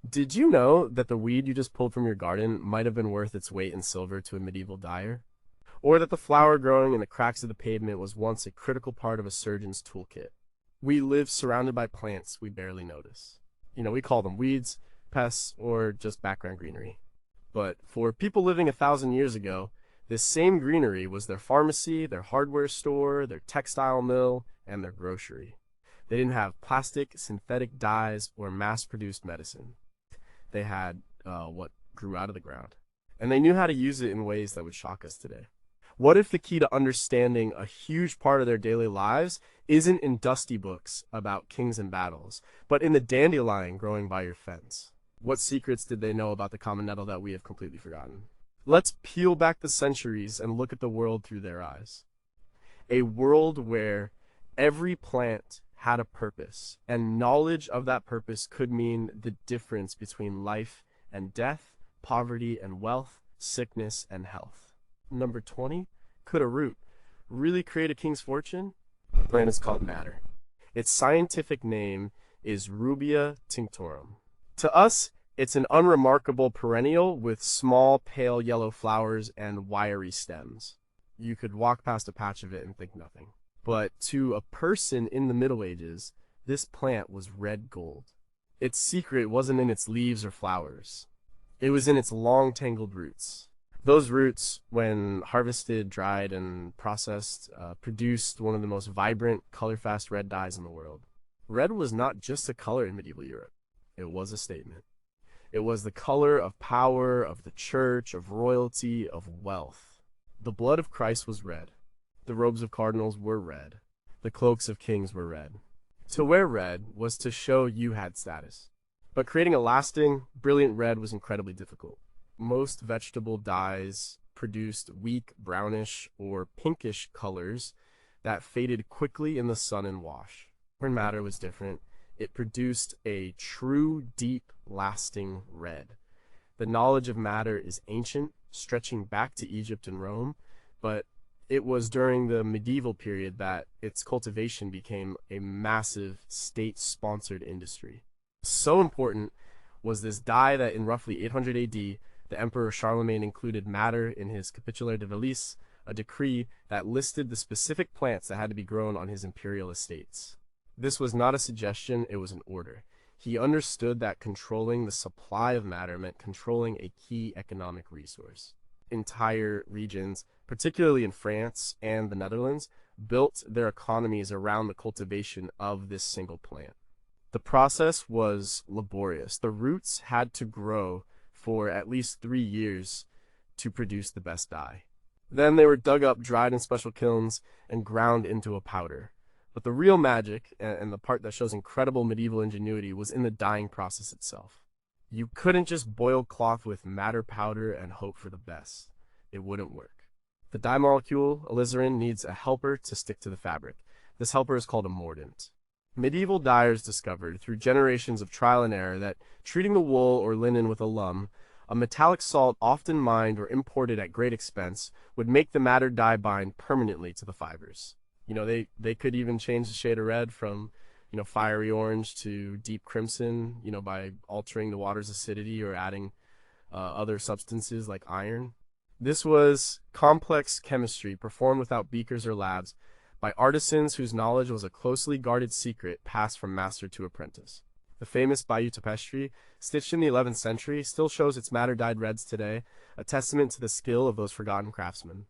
Did you know that the weed you just pulled from your garden might have been worth its weight in silver to a medieval dyer? Or that the flower growing in the cracks of the pavement was once a critical part of a surgeon's toolkit? We live surrounded by plants we barely notice. We call them weeds, pests, or just background greenery. But for people living 1,000 years ago, this same greenery was their pharmacy, their hardware store, their textile mill, and their grocery. They didn't have plastic, synthetic dyes, or mass-produced medicine. They had what grew out of the ground. And they knew how to use it in ways that would shock us today. What if the key to understanding a huge part of their daily lives isn't in dusty books about kings and battles, but in the dandelion growing by your fence? What secrets did they know about the common nettle that we have completely forgotten? Let's peel back the centuries and look at the world through their eyes. A world where every plant had a purpose, and knowledge of that purpose could mean the difference between life and death, poverty and wealth, sickness and health. Number 20, could a root really create a king's fortune? The plant is called madder. Its scientific name is Rubia tinctorum. To us, it's an unremarkable perennial with small pale yellow flowers and wiry stems. You could walk past a patch of it and think nothing. But to a person in the Middle Ages, this plant was red gold. Its secret wasn't in its leaves or flowers. It was in its long tangled roots. Those roots, when harvested, dried, and processed, produced one of the most vibrant, color-fast red dyes in the world. Red was not just a color in medieval Europe. It was a statement. It was the color of power, of the church, of royalty, of wealth. The blood of Christ was red. The robes of cardinals were red. The cloaks of kings were red. To wear red was to show you had status. But creating a lasting, brilliant red was incredibly difficult. Most vegetable dyes produced weak brownish or pinkish colors that faded quickly in the sun and wash. When madder was different, it produced a true, deep, lasting red. The knowledge of madder is ancient, stretching back to Egypt and Rome, but it was during the medieval period that its cultivation became a massive state-sponsored industry. So important was this dye that in roughly 800 AD, the Emperor Charlemagne included madder in his Capitulaire de Velice, a decree that listed the specific plants that had to be grown on his imperial estates. This was not a suggestion, it was an order. He understood that controlling the supply of madder meant controlling a key economic resource. Entire regions, particularly in France and the Netherlands, built their economies around the cultivation of this single plant. The process was laborious. The roots had to grow for at least 3 years to produce the best dye. Then they were dug up, dried in special kilns, and ground into a powder. But the real magic, and the part that shows incredible medieval ingenuity, was in the dyeing process itself. You couldn't just boil cloth with madder powder and hope for the best. It wouldn't work. The dye molecule, alizarin, needs a helper to stick to the fabric. This helper is called a mordant. Medieval dyers discovered, through generations of trial and error, that treating the wool or linen with alum, a metallic salt often mined or imported at great expense, would make the madder dye bind permanently to the fibers. They could even change the shade of red from fiery orange to deep crimson, by altering the water's acidity or adding other substances like iron. This was complex chemistry performed without beakers or labs by artisans whose knowledge was a closely guarded secret passed from master to apprentice. The famous Bayeux tapestry, stitched in the 11th century, still shows its madder-dyed reds today, a testament to the skill of those forgotten craftsmen.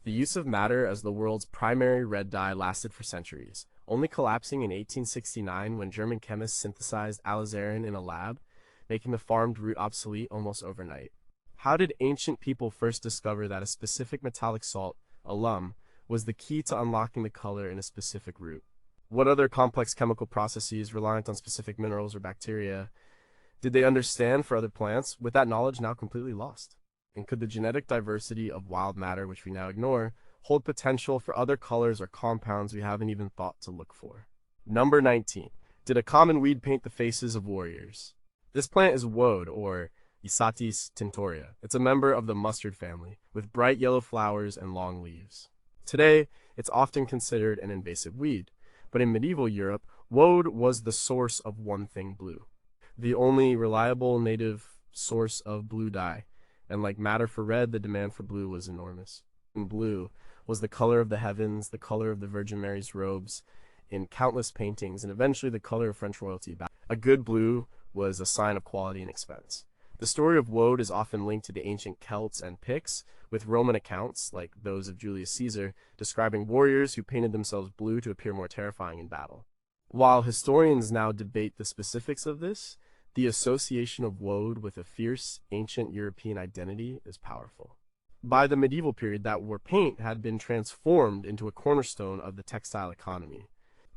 The use of madder as the world's primary red dye lasted for centuries, only collapsing in 1869 when German chemists synthesized alizarin in a lab, making the farmed root obsolete almost overnight. How did ancient people first discover that a specific metallic salt, alum, was the key to unlocking the color in a specific root? What other complex chemical processes reliant on specific minerals or bacteria did they understand for other plants, with that knowledge now completely lost? And could the genetic diversity of wild matter, which we now ignore, hold potential for other colors or compounds we haven't even thought to look for? Number 19. Did a common weed paint the faces of warriors? This plant is woad, or Isatis tinctoria. It's a member of the mustard family, with bright yellow flowers and long leaves. Today, it's often considered an invasive weed, but in medieval Europe, woad was the source of one thing blue. the only reliable native source of blue dye, and like matter for red, the demand for blue was enormous. And blue was the color of the heavens, the color of the Virgin Mary's robes in countless paintings, and eventually the color of French royalty. A good blue was a sign of quality and expense. The story of woad is often linked to the ancient Celts and Picts, with Roman accounts, like those of Julius Caesar, describing warriors who painted themselves blue to appear more terrifying in battle. While historians now debate the specifics of this, the association of woad with a fierce, ancient European identity is powerful. By the medieval period, that war paint had been transformed into a cornerstone of the textile economy.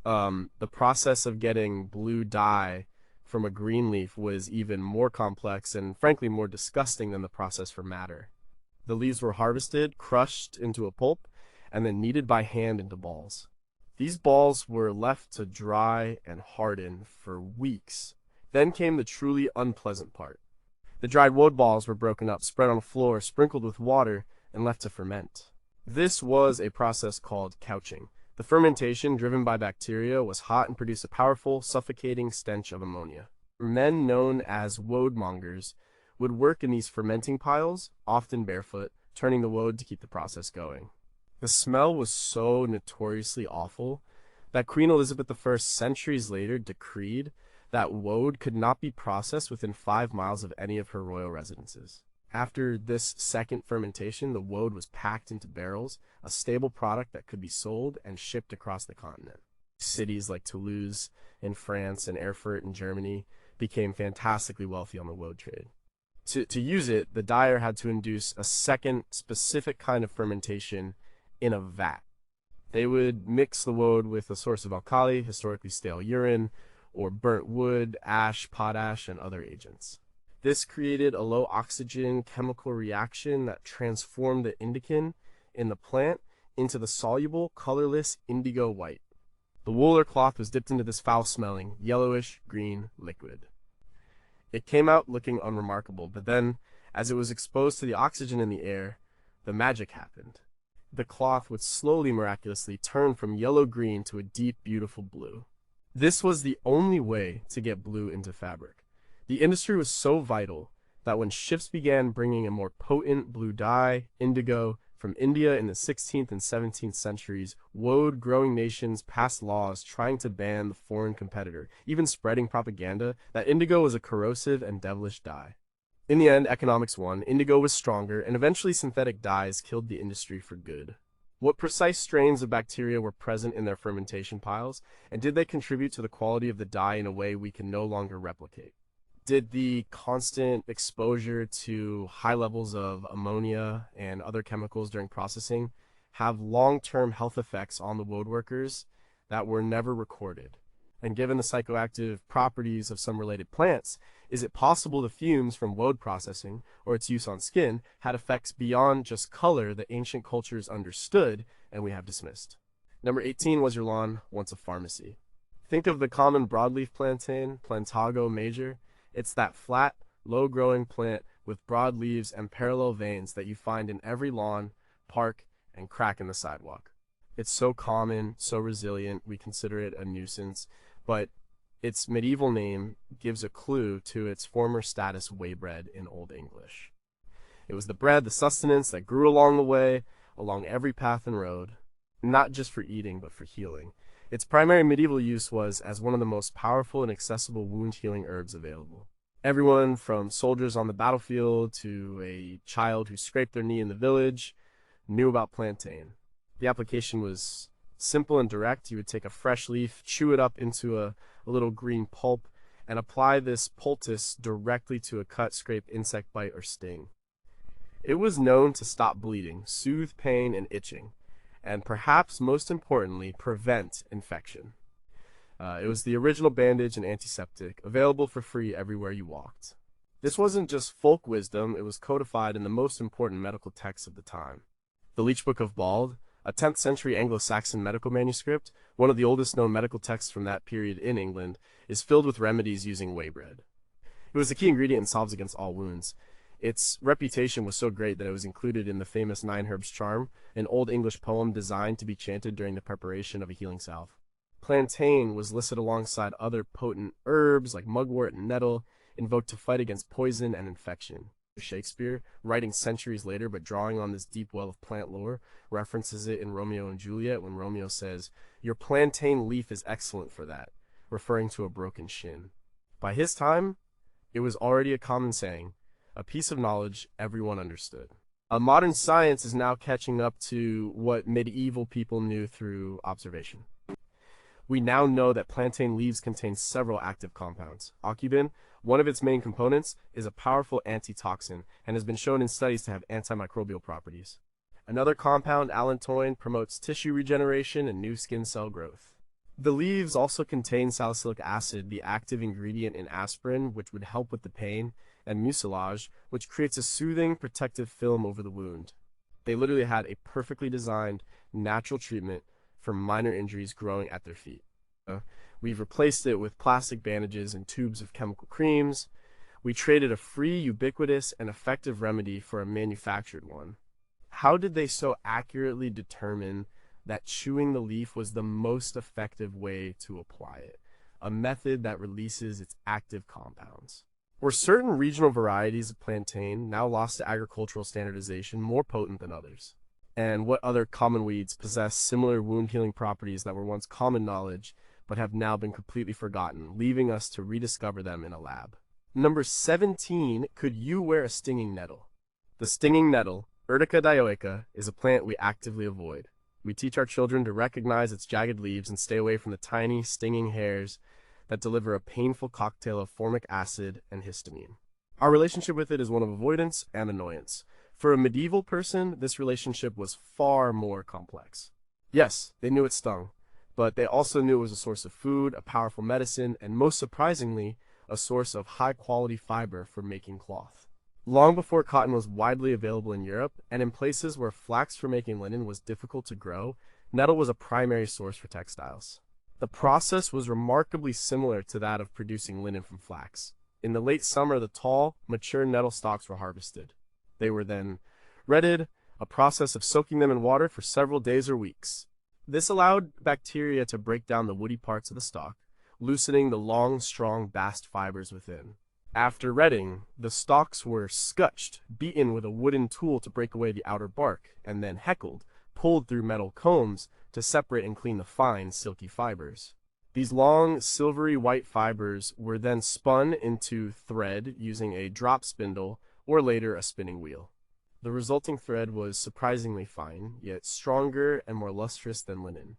The process of getting blue dye from a green leaf was even more complex and frankly more disgusting than the process for madder. The leaves were harvested, crushed into a pulp, and then kneaded by hand into balls. These balls were left to dry and harden for weeks. Then came the truly unpleasant part. The dried woad balls were broken up, spread on a floor, sprinkled with water, and left to ferment. This was a process called couching. The fermentation, driven by bacteria, was hot and produced a powerful, suffocating stench of ammonia. Men known as woadmongers would work in these fermenting piles, often barefoot, turning the woad to keep the process going. The smell was so notoriously awful that Queen Elizabeth I, centuries later, decreed that woad could not be processed within 5 miles of any of her royal residences. After this second fermentation, the woad was packed into barrels, a stable product that could be sold and shipped across the continent. Cities like Toulouse in France and Erfurt in Germany became fantastically wealthy on the woad trade. To use it, the dyer had to induce a second specific kind of fermentation in a vat. They would mix the woad with a source of alkali, historically stale urine, or burnt wood, ash, potash, and other agents. This created a low oxygen chemical reaction that transformed the indican in the plant into the soluble, colorless indigo white. The wool or cloth was dipped into this foul-smelling, yellowish green liquid. It came out looking unremarkable, but then, as it was exposed to the oxygen in the air, the magic happened. The cloth would slowly, miraculously turn from yellow-green to a deep, beautiful blue. This was the only way to get blue into fabric. The industry was so vital that when ships began bringing a more potent blue dye, indigo, from India in the 16th and 17th centuries, woad-growing nations passed laws trying to ban the foreign competitor, even spreading propaganda that indigo was a corrosive and devilish dye. In the end, economics won, indigo was stronger, and eventually synthetic dyes killed the industry for good. What precise strains of bacteria were present in their fermentation piles, and did they contribute to the quality of the dye in a way we can no longer replicate? Did the constant exposure to high levels of ammonia and other chemicals during processing have long-term health effects on the woodworkers that were never recorded? And given the psychoactive properties of some related plants, is it possible the fumes from woad processing, or its use on skin, had effects beyond just color that ancient cultures understood and we have dismissed? Number 18 was your lawn once a pharmacy. Think of the common broadleaf plantain, Plantago major. It's that flat, low-growing plant with broad leaves and parallel veins that you find in every lawn, park, and crack in the sidewalk. It's so common, so resilient, we consider it a nuisance, but its medieval name gives a clue to its former status waybread in Old English. It was the bread, the sustenance that grew along the way, along every path and road, not just for eating, but for healing. Its primary medieval use was as one of the most powerful and accessible wound-healing herbs available. Everyone from soldiers on the battlefield to a child who scraped their knee in the village knew about plantain. The application was simple and direct. You would take a fresh leaf, chew it up into a little green pulp, and apply this poultice directly to a cut, scrape, insect bite, or sting. It was known to stop bleeding, soothe pain and itching, and perhaps most importantly, prevent infection. It was the original bandage and antiseptic, available for free everywhere you walked. This wasn't just folk wisdom, it was codified in the most important medical texts of the time. The Leech Book of Bald, a 10th century Anglo-Saxon medical manuscript, one of the oldest known medical texts from that period in England, is filled with remedies using waybread. It was the key ingredient in salves against all wounds. Its reputation was so great that it was included in the famous Nine Herbs Charm, an Old English poem designed to be chanted during the preparation of a healing salve. Plantain was listed alongside other potent herbs like mugwort and nettle, invoked to fight against poison and infection. Shakespeare, writing centuries later but drawing on this deep well of plant lore, references it in Romeo and Juliet when Romeo says, "Your plantain leaf is excellent for that," referring to a broken shin. By his time, it was already a common saying, a piece of knowledge everyone understood. Modern science is now catching up to what medieval people knew through observation. We now know that plantain leaves contain several active compounds. Aucubin, one of its main components, is a powerful antitoxin and has been shown in studies to have antimicrobial properties. Another compound, allantoin, promotes tissue regeneration and new skin cell growth. The leaves also contain salicylic acid, the active ingredient in aspirin, which would help with the pain, and mucilage, which creates a soothing, protective film over the wound. They literally had a perfectly designed, natural treatment for minor injuries growing at their feet. We've replaced it with plastic bandages and tubes of chemical creams. We traded a free, ubiquitous, and effective remedy for a manufactured one. How did they so accurately determine that chewing the leaf was the most effective way to apply it, a method that releases its active compounds? Were certain regional varieties of plantain, now lost to agricultural standardization, more potent than others? And what other common weeds possess similar wound-healing properties that were once common knowledge but have now been completely forgotten, leaving us to rediscover them in a lab? Number 17, could you wear a stinging nettle? The stinging nettle, Urtica dioica, is a plant we actively avoid. We teach our children to recognize its jagged leaves and stay away from the tiny, stinging hairs that deliver a painful cocktail of formic acid and histamine. Our relationship with it is one of avoidance and annoyance. For a medieval person, this relationship was far more complex. Yes, they knew it stung, but they also knew it was a source of food, a powerful medicine, and most surprisingly, a source of high-quality fiber for making cloth. Long before cotton was widely available in Europe, and in places where flax for making linen was difficult to grow, nettle was a primary source for textiles. The process was remarkably similar to that of producing linen from flax. In the late summer, the tall, mature nettle stalks were harvested. They were then retted, a process of soaking them in water for several days or weeks. This allowed bacteria to break down the woody parts of the stalk, loosening the long, strong bast fibers within. After retting, the stalks were scutched, beaten with a wooden tool to break away the outer bark, and then heckled, pulled through metal combs to separate and clean the fine, silky fibers. These long, silvery white fibers were then spun into thread using a drop spindle or later a spinning wheel. The resulting thread was surprisingly fine, yet stronger and more lustrous than linen.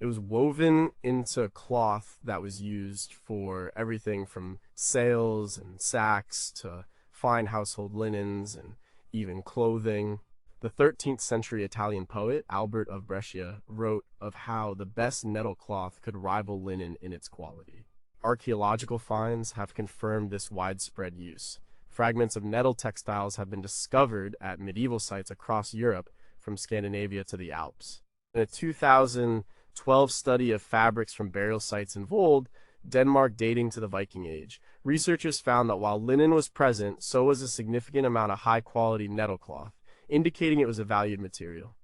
It was woven into cloth that was used for everything from sails and sacks to fine household linens and even clothing. The 13th century Italian poet, Albert of Brescia, wrote of how the best nettle cloth could rival linen in its quality. Archaeological finds have confirmed this widespread use. Fragments of nettle textiles have been discovered at medieval sites across Europe, from Scandinavia to the Alps. In a 2012 study of fabrics from burial sites in Woad, Denmark dating to the Viking Age, researchers found that while linen was present, so was a significant amount of high-quality nettle cloth, indicating it was a valued material.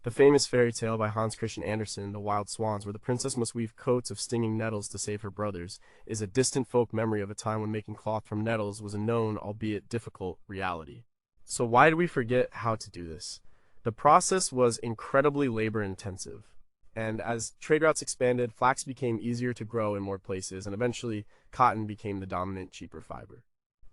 The famous fairy tale by Hans Christian Andersen, The Wild Swans, where the princess must weave coats of stinging nettles to save her brothers, is a distant folk memory of a time when making cloth from nettles was a known, albeit difficult, reality. So why did we forget how to do this? The process was incredibly labor-intensive, and as trade routes expanded, flax became easier to grow in more places, and eventually cotton became the dominant, cheaper fiber.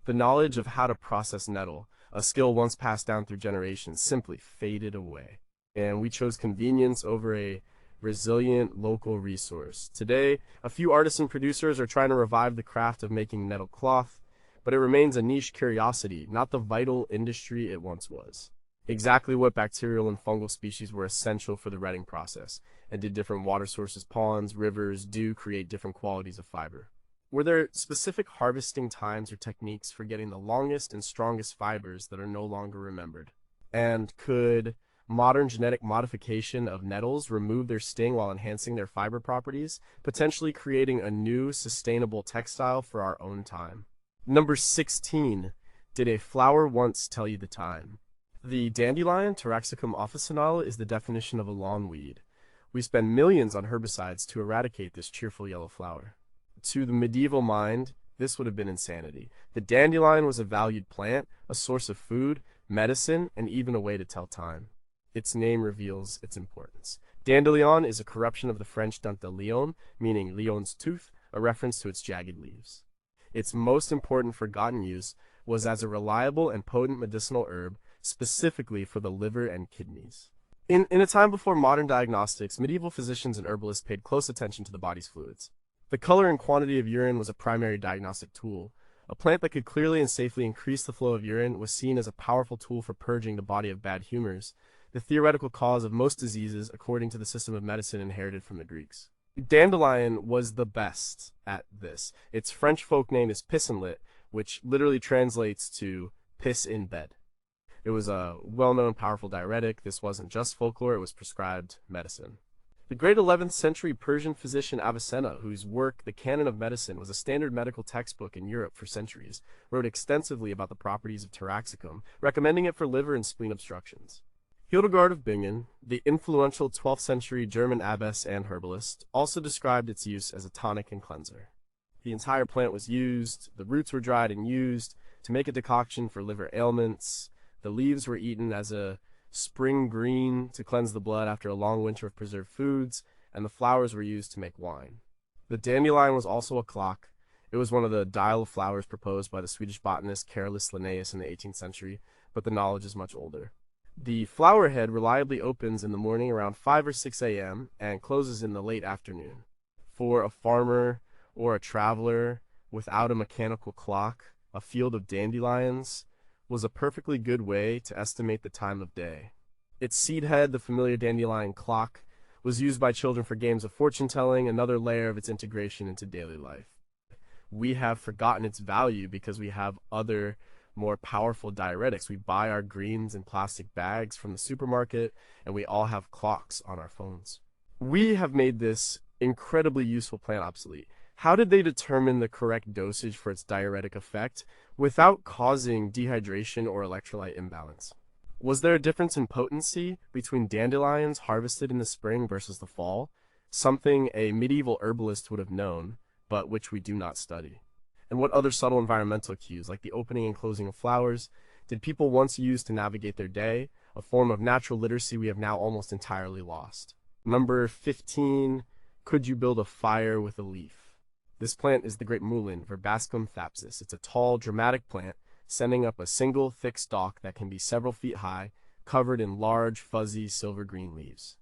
The knowledge of how to process nettle, a skill once passed down through generations, simply faded away. And we chose convenience over a resilient local resource. Today, a few artisan producers are trying to revive the craft of making nettle cloth, but it remains a niche curiosity, not the vital industry it once was. Exactly what bacterial and fungal species were essential for the retting process, and did different water sources, ponds, rivers, dew create different qualities of fiber? Were there specific harvesting times or techniques for getting the longest and strongest fibers that are no longer remembered? And could modern genetic modification of nettles remove their sting while enhancing their fiber properties, potentially creating a new, sustainable textile for our own time? Number 16. Did a flower once tell you the time? The dandelion, Taraxacum officinale, is the definition of a lawn weed. We spend millions on herbicides to eradicate this cheerful yellow flower. To the medieval mind, this would have been insanity. The dandelion was a valued plant, a source of food, medicine, and even a way to tell time. Its name reveals its importance. Dandelion is a corruption of the French dandelion, meaning leon's tooth, a reference to its jagged leaves. Its most important forgotten use was as a reliable and potent medicinal herb, specifically for the liver and kidneys. In a time before modern diagnostics, medieval physicians and herbalists paid close attention to the body's fluids. The color and quantity of urine was a primary diagnostic tool. A plant that could clearly and safely increase the flow of urine was seen as a powerful tool for purging the body of bad humors, the theoretical cause of most diseases according to the system of medicine inherited from the Greeks. Dandelion was the best at this. Its French folk name is pissenlit, which literally translates to piss in bed. It was a well-known powerful diuretic. This wasn't just folklore, it was prescribed medicine. The great 11th century Persian physician Avicenna, whose work, The Canon of Medicine, was a standard medical textbook in Europe for centuries, wrote extensively about the properties of taraxacum, recommending it for liver and spleen obstructions. Hildegard of Bingen, the influential 12th century German abbess and herbalist, also described its use as a tonic and cleanser. The entire plant was used, the roots were dried and used to make a decoction for liver ailments, the leaves were eaten as a spring green to cleanse the blood after a long winter of preserved foods, and the flowers were used to make wine. The dandelion was also a clock. It was one of the dial of flowers proposed by the Swedish botanist Carolus Linnaeus in the 18th century, but the knowledge is much older. The flower head reliably opens in the morning around 5 or 6 a.m. and closes in the late afternoon. For a farmer or a traveler without a mechanical clock, a field of dandelions was a perfectly good way to estimate the time of day. Its seed head, the familiar dandelion clock, was used by children for games of fortune-telling, another layer of its integration into daily life. We have forgotten its value because we have other more powerful diuretics. We buy our greens in plastic bags from the supermarket, and we all have clocks on our phones. We have made this incredibly useful plant obsolete. How did they determine the correct dosage for its diuretic effect without causing dehydration or electrolyte imbalance? Was there a difference in potency between dandelions harvested in the spring versus the fall? Something a medieval herbalist would have known, but which we do not study. And what other subtle environmental cues, like the opening and closing of flowers, did people once use to navigate their day, a form of natural literacy we have now almost entirely lost? Number 15, could you build a fire with a leaf? This plant is the great mullein, Verbascum thapsus. It's a tall, dramatic plant, sending up a single, thick stalk that can be several feet high, covered in large, fuzzy, silver-green leaves.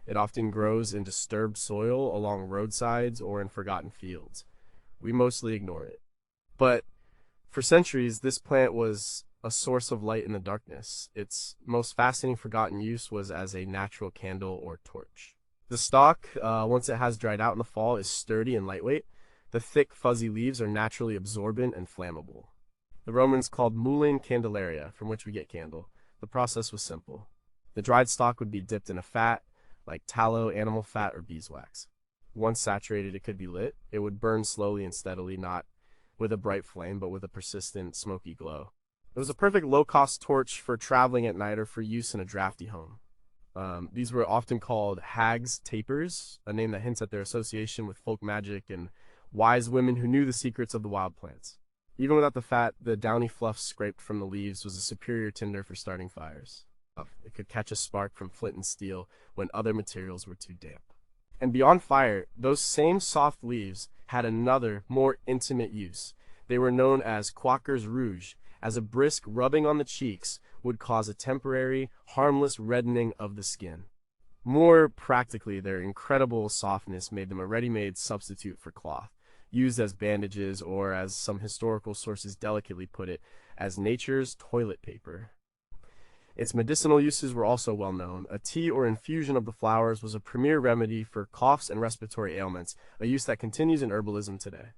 It often grows in disturbed soil along roadsides or in forgotten fields. We mostly ignore it. But for centuries, this plant was a source of light in the darkness. Its most fascinating forgotten use was as a natural candle or torch. The stalk, once it has dried out in the fall, is sturdy and lightweight. The thick, fuzzy leaves are naturally absorbent and flammable. The Romans called mullein candelaria, from which we get candle. The process was simple. The dried stalk would be dipped in a fat, like tallow, animal fat, or beeswax. Once saturated, it could be lit. It would burn slowly and steadily, not with a bright flame, but with a persistent, smoky glow. It was a perfect low-cost torch for traveling at night or for use in a drafty home. These were often called hags' tapers, a name that hints at their association with folk magic and wise women who knew the secrets of the wild plants. Even without the fat, the downy fluff scraped from the leaves was a superior tinder for starting fires. It could catch a spark from flint and steel when other materials were too damp. And beyond fire, those same soft leaves had another, more intimate use. They were known as quakers rouge, as a brisk rubbing on the cheeks would cause a temporary, harmless reddening of the skin. More practically, their incredible softness made them a ready-made substitute for cloth, used as bandages or, as some historical sources delicately put it, as nature's toilet paper. Its medicinal uses were also well known. A tea or infusion of the flowers was a premier remedy for coughs and respiratory ailments, a use that continues in herbalism today.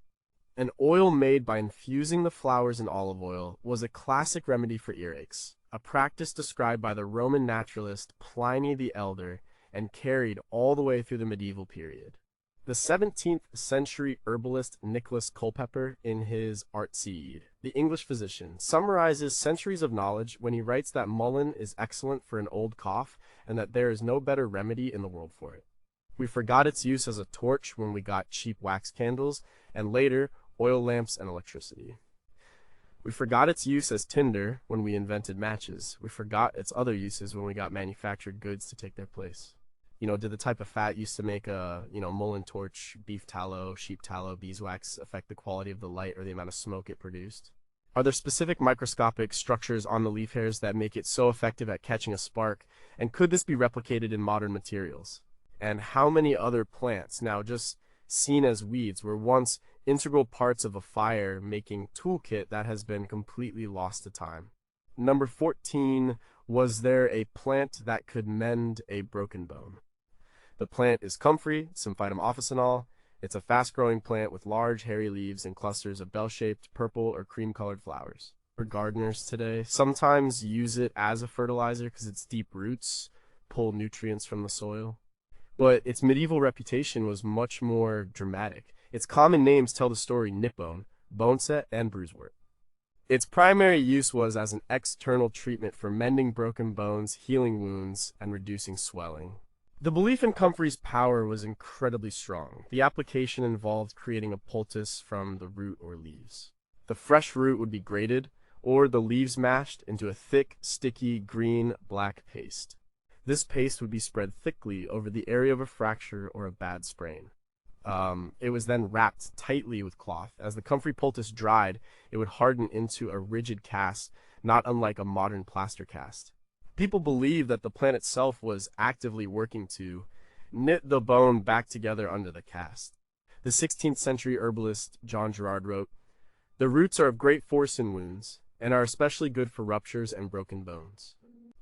An oil made by infusing the flowers in olive oil was a classic remedy for earaches, a practice described by the Roman naturalist Pliny the Elder and carried all the way through the medieval period. The 17th century herbalist Nicholas Culpeper, in his Art Seed, the English physician, summarizes centuries of knowledge when he writes that mullein is excellent for an old cough and that there is no better remedy in the world for it. We forgot its use as a torch when we got cheap wax candles, and later, oil lamps and electricity. We forgot its use as tinder when we invented matches. We forgot its other uses when we got manufactured goods to take their place. Did the type of fat used to make a, mullein torch, beef tallow, sheep tallow, beeswax affect the quality of the light or the amount of smoke it produced? Are there specific microscopic structures on the leaf hairs that make it so effective at catching a spark? And could this be replicated in modern materials? And how many other plants, now just seen as weeds, were once integral parts of a fire-making toolkit that has been completely lost to time? Number 14, was there a plant that could mend a broken bone? The plant is comfrey, Symphytum officinale. It's a fast-growing plant with large, hairy leaves and clusters of bell-shaped, purple, or cream-colored flowers. For gardeners today, sometimes use it as a fertilizer because its deep roots pull nutrients from the soil. But its medieval reputation was much more dramatic. Its common names tell the story nipbone, boneset, and bruisewort. Its primary use was as an external treatment for mending broken bones, healing wounds, and reducing swelling. The belief in comfrey's power was incredibly strong. The application involved creating a poultice from the root or leaves. The fresh root would be grated, or the leaves mashed into a thick, sticky, green-black paste. This paste would be spread thickly over the area of a fracture or a bad sprain. It was then wrapped tightly with cloth. As the comfrey poultice dried, it would harden into a rigid cast, not unlike a modern plaster cast. People believed that the plant itself was actively working to knit the bone back together under the cast. The 16th century herbalist John Gerard wrote, "The roots are of great force in wounds, and are especially good for ruptures and broken bones."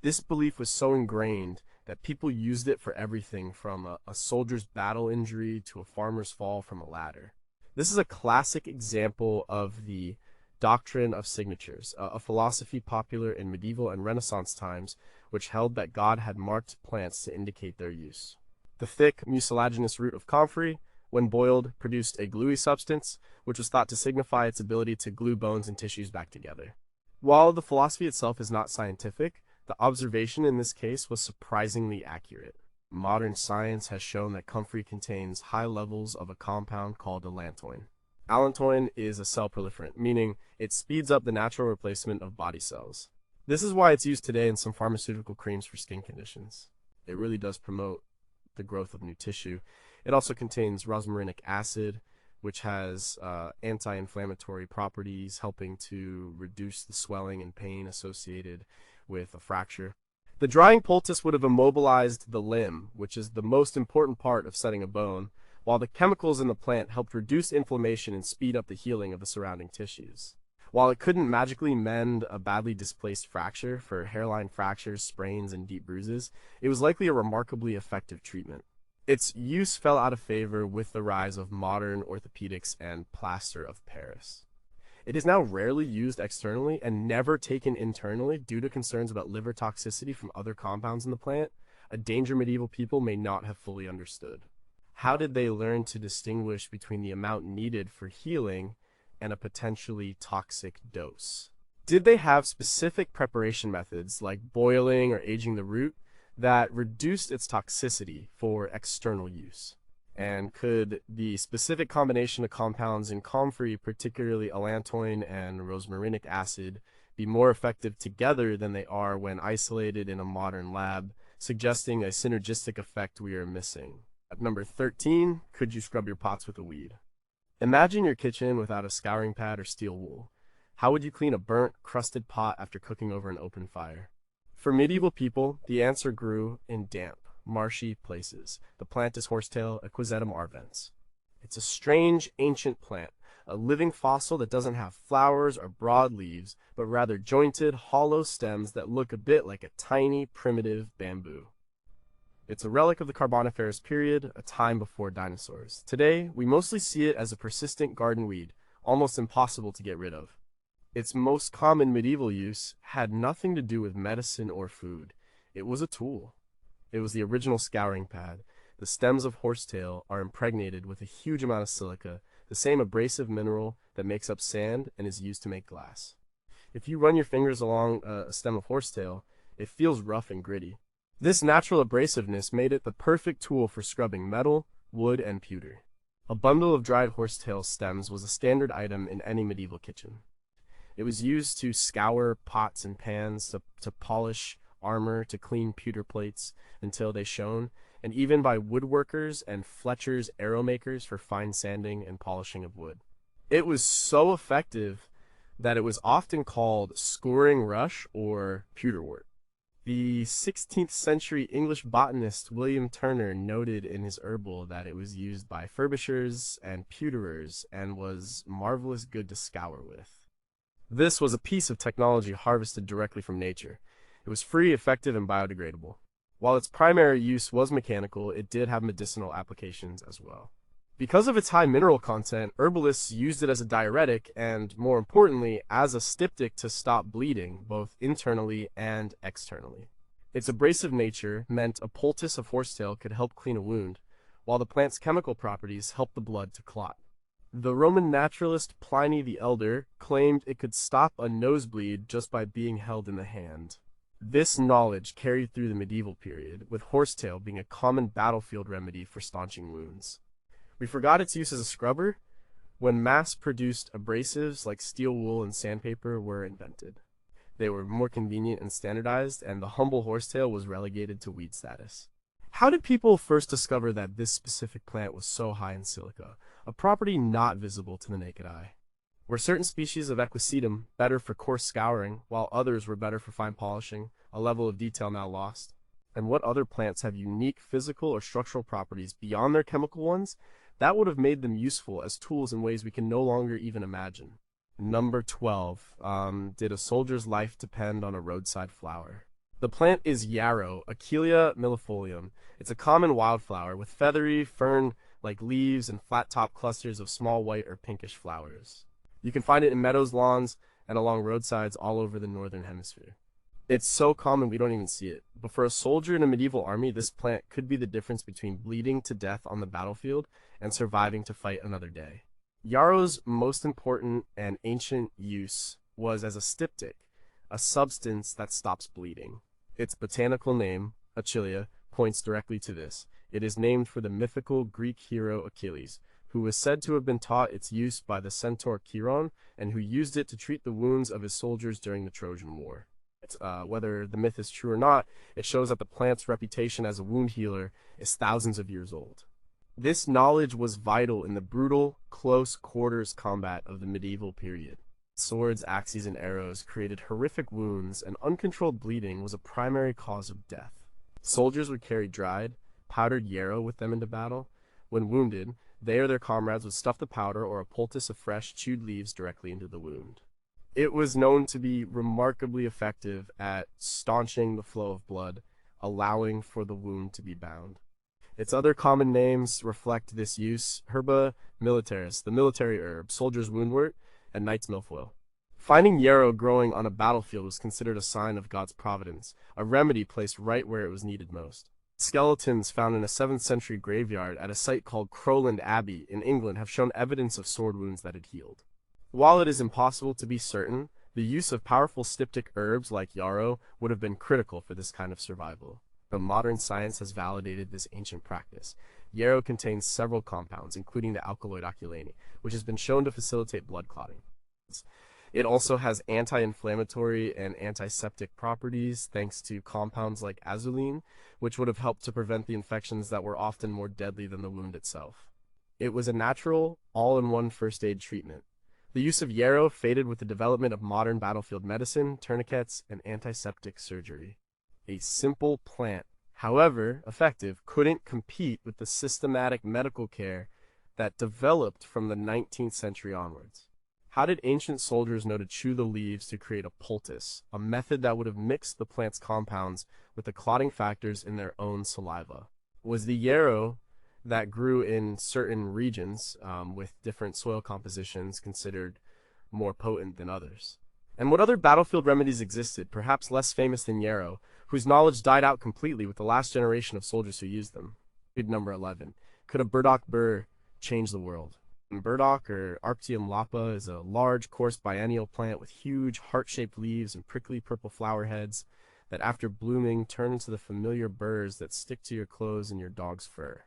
This belief was so ingrained that people used it for everything from a soldier's battle injury to a farmer's fall from a ladder. This is a classic example of the doctrine of signatures, a philosophy popular in medieval and Renaissance times, which held that God had marked plants to indicate their use. The thick, mucilaginous root of comfrey, when boiled, produced a gluey substance, which was thought to signify its ability to glue bones and tissues back together. While the philosophy itself is not scientific, the observation in this case was surprisingly accurate. Modern science has shown that comfrey contains high levels of a compound called allantoin. Allantoin is a cell proliferant, meaning it speeds up the natural replacement of body cells. This is why it's used today in some pharmaceutical creams for skin conditions. It really does promote the growth of new tissue. It also contains rosmarinic acid, which has anti-inflammatory properties, helping to reduce the swelling and pain associated with a fracture. The drying poultice would have immobilized the limb, which is the most important part of setting a bone, while the chemicals in the plant helped reduce inflammation and speed up the healing of the surrounding tissues. While it couldn't magically mend a badly displaced fracture for hairline fractures, sprains, and deep bruises, it was likely a remarkably effective treatment. Its use fell out of favor with the rise of modern orthopedics and plaster of Paris. It is now rarely used externally and never taken internally due to concerns about liver toxicity from other compounds in the plant, a danger medieval people may not have fully understood. How did they learn to distinguish between the amount needed for healing and a potentially toxic dose? Did they have specific preparation methods like boiling or aging the root that reduced its toxicity for external use? And could the specific combination of compounds in comfrey, particularly allantoin and rosmarinic acid, be more effective together than they are when isolated in a modern lab, suggesting a synergistic effect we are missing? At number 13, could you scrub your pots with a weed? Imagine your kitchen without a scouring pad or steel wool. How would you clean a burnt, crusted pot after cooking over an open fire? For medieval people, the answer grew in damp, marshy places. The plant is horsetail, Equisetum arvens. It's a strange, ancient plant, a living fossil that doesn't have flowers or broad leaves, but rather jointed, hollow stems that look a bit like a tiny, primitive bamboo. It's a relic of the Carboniferous period, a time before dinosaurs. Today, we mostly see it as a persistent garden weed, almost impossible to get rid of. Its most common medieval use had nothing to do with medicine or food. It was a tool. It was the original scouring pad. The stems of horsetail are impregnated with a huge amount of silica, the same abrasive mineral that makes up sand and is used to make glass. If you run your fingers along a stem of horsetail, it feels rough and gritty. This natural abrasiveness made it the perfect tool for scrubbing metal, wood, and pewter. A bundle of dried horsetail stems was a standard item in any medieval kitchen. It was used to scour pots and pans, to polish armor, to clean pewter plates until they shone, and even by woodworkers and Fletcher's arrow makers for fine sanding and polishing of wood. It was so effective that it was often called scouring rush or pewterwort. The 16th century English botanist William Turner noted in his herbal that it was used by furbishers and pewterers and was marvelous good to scour with. This was a piece of technology harvested directly from nature. It was free, effective, and biodegradable. While its primary use was mechanical, it did have medicinal applications as well. Because of its high mineral content, herbalists used it as a diuretic and, more importantly, as a styptic to stop bleeding, both internally and externally. Its abrasive nature meant a poultice of horsetail could help clean a wound, while the plant's chemical properties helped the blood to clot. The Roman naturalist Pliny the Elder claimed it could stop a nosebleed just by being held in the hand. This knowledge carried through the medieval period, with horsetail being a common battlefield remedy for staunching wounds. We forgot its use as a scrubber when mass-produced abrasives like steel wool and sandpaper were invented. They were more convenient and standardized, and the humble horsetail was relegated to weed status. How did people first discover that this specific plant was so high in silica, a property not visible to the naked eye? Were certain species of equisetum better for coarse scouring, while others were better for fine polishing, a level of detail now lost? And what other plants have unique physical or structural properties beyond their chemical ones that would have made them useful as tools in ways we can no longer even imagine? Number 12. Did a soldier's life depend on a roadside flower? The plant is yarrow, Achillea millefolium. It's a common wildflower with feathery, fern-like leaves and flat-top clusters of small white or pinkish flowers. You can find it in meadows, lawns, and along roadsides all over the northern hemisphere. It's so common we don't even see it. But for a soldier in a medieval army, this plant could be the difference between bleeding to death on the battlefield and surviving to fight another day. Yarrow's most important and ancient use was as a styptic, a substance that stops bleeding. Its botanical name, Achillea, points directly to this. It is named for the mythical Greek hero Achilles, who was said to have been taught its use by the centaur Chiron, and who used it to treat the wounds of his soldiers during the Trojan War. Whether the myth is true or not, it shows that the plant's reputation as a wound healer is thousands of years old. This knowledge was vital in the brutal, close quarters combat of the medieval period. Swords, axes, and arrows created horrific wounds, and uncontrolled bleeding was a primary cause of death. Soldiers would carry dried, powdered yarrow with them into battle. When wounded, they or their comrades would stuff the powder or a poultice of fresh, chewed leaves directly into the wound. It was known to be remarkably effective at staunching the flow of blood, allowing for the wound to be bound. Its other common names reflect this use: herba militaris, the military herb, soldier's woundwort, and knight's milfoil. Finding yarrow growing on a battlefield was considered a sign of God's providence, a remedy placed right where it was needed most. Skeletons found in a 7th century graveyard at a site called Crowland Abbey in England have shown evidence of sword wounds that had healed. While it is impossible to be certain, the use of powerful styptic herbs like yarrow would have been critical for this kind of survival. But modern science has validated this ancient practice. Yarrow contains several compounds, including the alkaloid oculane, which has been shown to facilitate blood clotting. It also has anti-inflammatory and antiseptic properties thanks to compounds like azulene, which would have helped to prevent the infections that were often more deadly than the wound itself. It was a natural, all-in-one first aid treatment. The use of yarrow faded with the development of modern battlefield medicine, tourniquets, and antiseptic surgery. A simple plant, however effective, couldn't compete with the systematic medical care that developed from the 19th century onwards. How did ancient soldiers know to chew the leaves to create a poultice, a method that would have mixed the plant's compounds with the clotting factors in their own saliva? Was the yarrow that grew in certain regions with different soil compositions considered more potent than others? And what other battlefield remedies existed, perhaps less famous than yarrow, whose knowledge died out completely with the last generation of soldiers who used them? Number 11. Could a burdock burr change the world? Burdock, or Arctium lapa, is a large, coarse biennial plant with huge, heart-shaped leaves and prickly purple flower heads that after blooming turn into the familiar burrs that stick to your clothes and your dog's fur.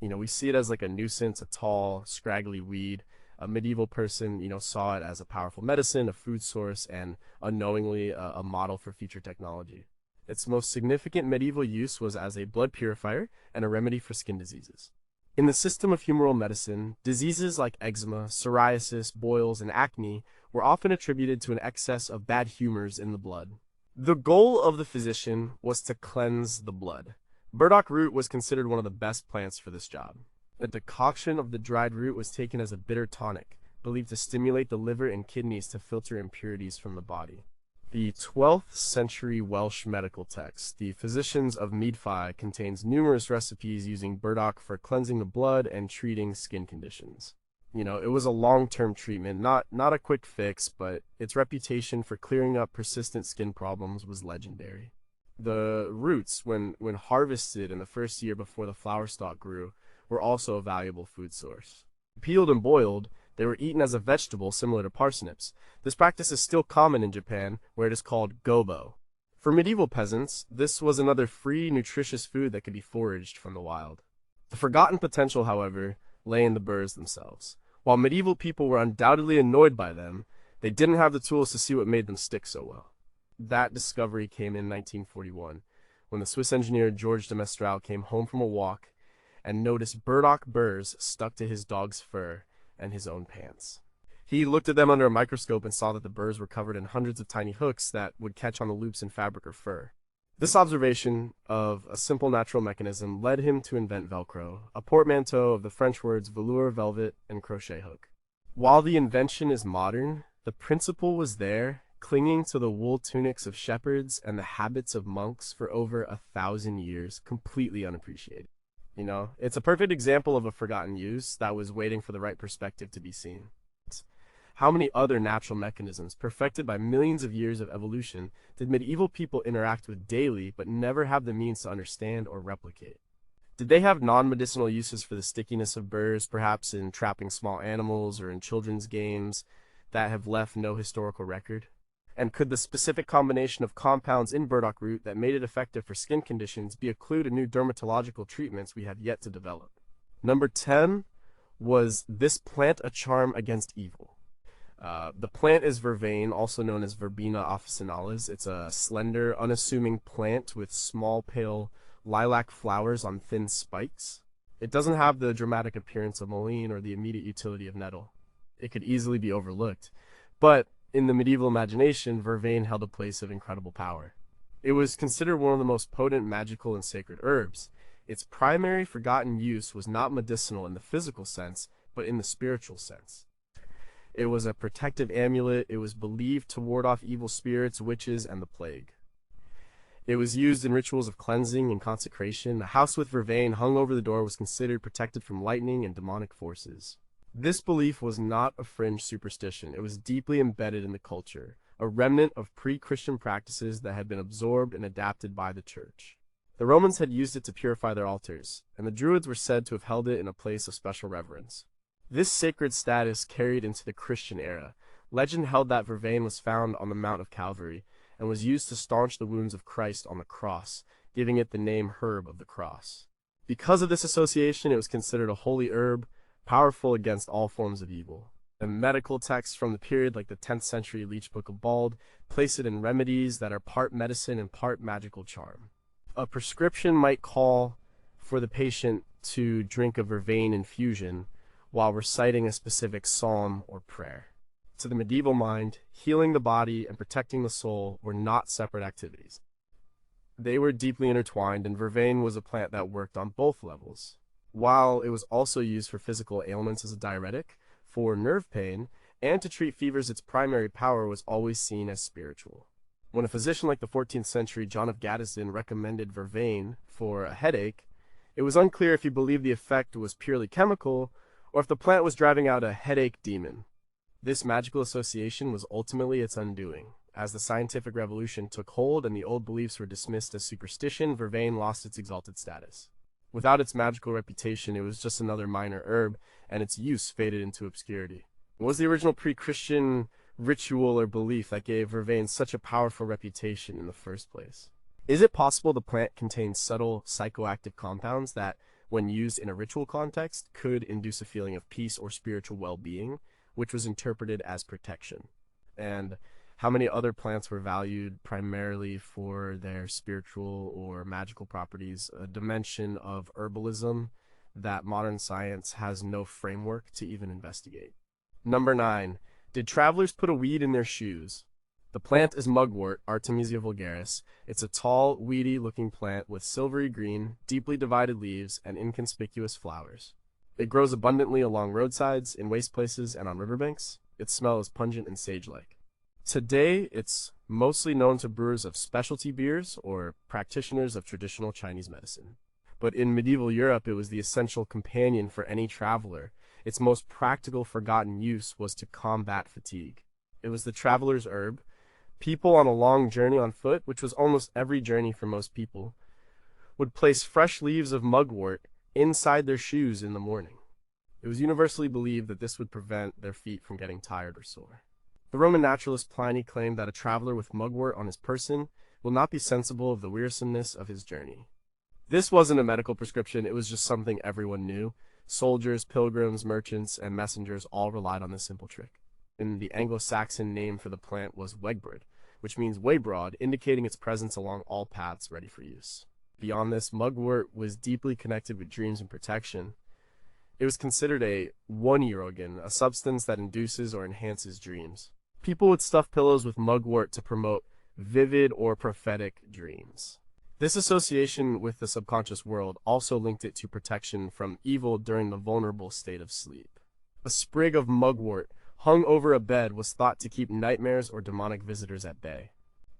We see it as like a nuisance, a tall, scraggly weed. A medieval person, saw it as a powerful medicine, a food source, and unknowingly a model for future technology. Its most significant medieval use was as a blood purifier and a remedy for skin diseases. In the system of humoral medicine, diseases like eczema, psoriasis, boils, and acne were often attributed to an excess of bad humors in the blood. The goal of the physician was to cleanse the blood. Burdock root was considered one of the best plants for this job. The decoction of the dried root was taken as a bitter tonic, believed to stimulate the liver and kidneys to filter impurities from the body. The 12th century Welsh medical text, the Physicians of Meadfi, contains numerous recipes using burdock for cleansing the blood and treating skin conditions. It was a long-term treatment, not a quick fix, but its reputation for clearing up persistent skin problems was legendary. The roots, when harvested in the first year before the flower stalk grew, were also a valuable food source. Peeled and boiled, they were eaten as a vegetable similar to parsnips. This practice is still common in Japan, where it is called gobo. For medieval peasants, this was another free, nutritious food that could be foraged from the wild. The forgotten potential, however, lay in the burrs themselves. While medieval people were undoubtedly annoyed by them, they didn't have the tools to see what made them stick so well. That discovery came in 1941, when the Swiss engineer Georges de Mestral came home from a walk and noticed burdock burrs stuck to his dog's fur and his own pants. He looked at them under a microscope and saw that the burrs were covered in hundreds of tiny hooks that would catch on the loops in fabric or fur. This observation of a simple natural mechanism led him to invent Velcro, a portmanteau of the French words velour, velvet, and crochet hook. While the invention is modern, the principle was there, clinging to the wool tunics of shepherds and the habits of monks for over 1,000 years, completely unappreciated. It's a perfect example of a forgotten use that was waiting for the right perspective to be seen. How many other natural mechanisms, perfected by millions of years of evolution, did medieval people interact with daily but never have the means to understand or replicate? Did they have non-medicinal uses for the stickiness of burrs, perhaps in trapping small animals or in children's games that have left no historical record? And could the specific combination of compounds in burdock root that made it effective for skin conditions be a clue to new dermatological treatments we have yet to develop? Number 10 was this plant a charm against evil. The plant is vervain, also known as Verbena officinalis. It's a slender, unassuming plant with small, pale lilac flowers on thin spikes. It doesn't have the dramatic appearance of mullein or the immediate utility of nettle. It could easily be overlooked. But in the medieval imagination, vervain held a place of incredible power. It was considered one of the most potent magical and sacred herbs. Its primary forgotten use was not medicinal in the physical sense, but in the spiritual sense. It was a protective amulet. It was believed to ward off evil spirits, witches, and the plague. It was used in rituals of cleansing and consecration. A house with vervain hung over the door was considered protected from lightning and demonic forces. This belief was not a fringe superstition. It was deeply embedded in the culture, a remnant of pre-Christian practices that had been absorbed and adapted by the church. The Romans had used it to purify their altars, and the Druids were said to have held it in a place of special reverence. This sacred status carried into the Christian era. Legend held that vervain was found on the Mount of Calvary and was used to staunch the wounds of Christ on the cross, giving it the name herb of the cross. Because of this association, it was considered a holy herb, powerful against all forms of evil. The medical texts from the period, like the 10th century Leech Book of Bald, place it in remedies that are part medicine and part magical charm. A prescription might call for the patient to drink a vervain infusion while reciting a specific psalm or prayer. To the medieval mind, healing the body and protecting the soul were not separate activities. They were deeply intertwined, and vervain was a plant that worked on both levels. While it was also used for physical ailments as a diuretic, for nerve pain, and to treat fevers, its primary power was always seen as spiritual. When a physician like the 14th century John of Gaddesden recommended vervain for a headache, it was unclear if he believed the effect was purely chemical or if the plant was driving out a headache demon. This magical association was ultimately its undoing. As the scientific revolution took hold and the old beliefs were dismissed as superstition, vervain lost its exalted status. Without its magical reputation, it was just another minor herb, and its use faded into obscurity. What was the original pre-Christian ritual or belief that gave vervain such a powerful reputation in the first place? Is it possible the plant contains subtle psychoactive compounds that, when used in a ritual context, could induce a feeling of peace or spiritual well-being, which was interpreted as protection? And how many other plants were valued primarily for their spiritual or magical properties, a dimension of herbalism that modern science has no framework to even investigate? Number 9. Did travelers put a weed in their shoes? The plant is mugwort, Artemisia vulgaris. It's a tall, weedy-looking plant with silvery green, deeply divided leaves and inconspicuous flowers. It grows abundantly along roadsides, in waste places, and on riverbanks. Its smell is pungent and sage-like. Today, it's mostly known to brewers of specialty beers or practitioners of traditional Chinese medicine. But in medieval Europe, it was the essential companion for any traveler. Its most practical forgotten use was to combat fatigue. It was the traveler's herb. People on a long journey on foot, which was almost every journey for most people, would place fresh leaves of mugwort inside their shoes in the morning. It was universally believed that this would prevent their feet from getting tired or sore. The Roman naturalist Pliny claimed that a traveler with mugwort on his person will not be sensible of the wearisomeness of his journey. This wasn't a medical prescription, it was just something everyone knew. Soldiers, pilgrims, merchants, and messengers all relied on this simple trick. And the Anglo-Saxon name for the plant was wegbred, which means way broad, indicating its presence along all paths ready for use. Beyond this, mugwort was deeply connected with dreams and protection. It was considered a wonyerogen, a substance that induces or enhances dreams. People would stuff pillows with mugwort to promote vivid or prophetic dreams. This association with the subconscious world also linked it to protection from evil during the vulnerable state of sleep. A sprig of mugwort hung over a bed was thought to keep nightmares or demonic visitors at bay.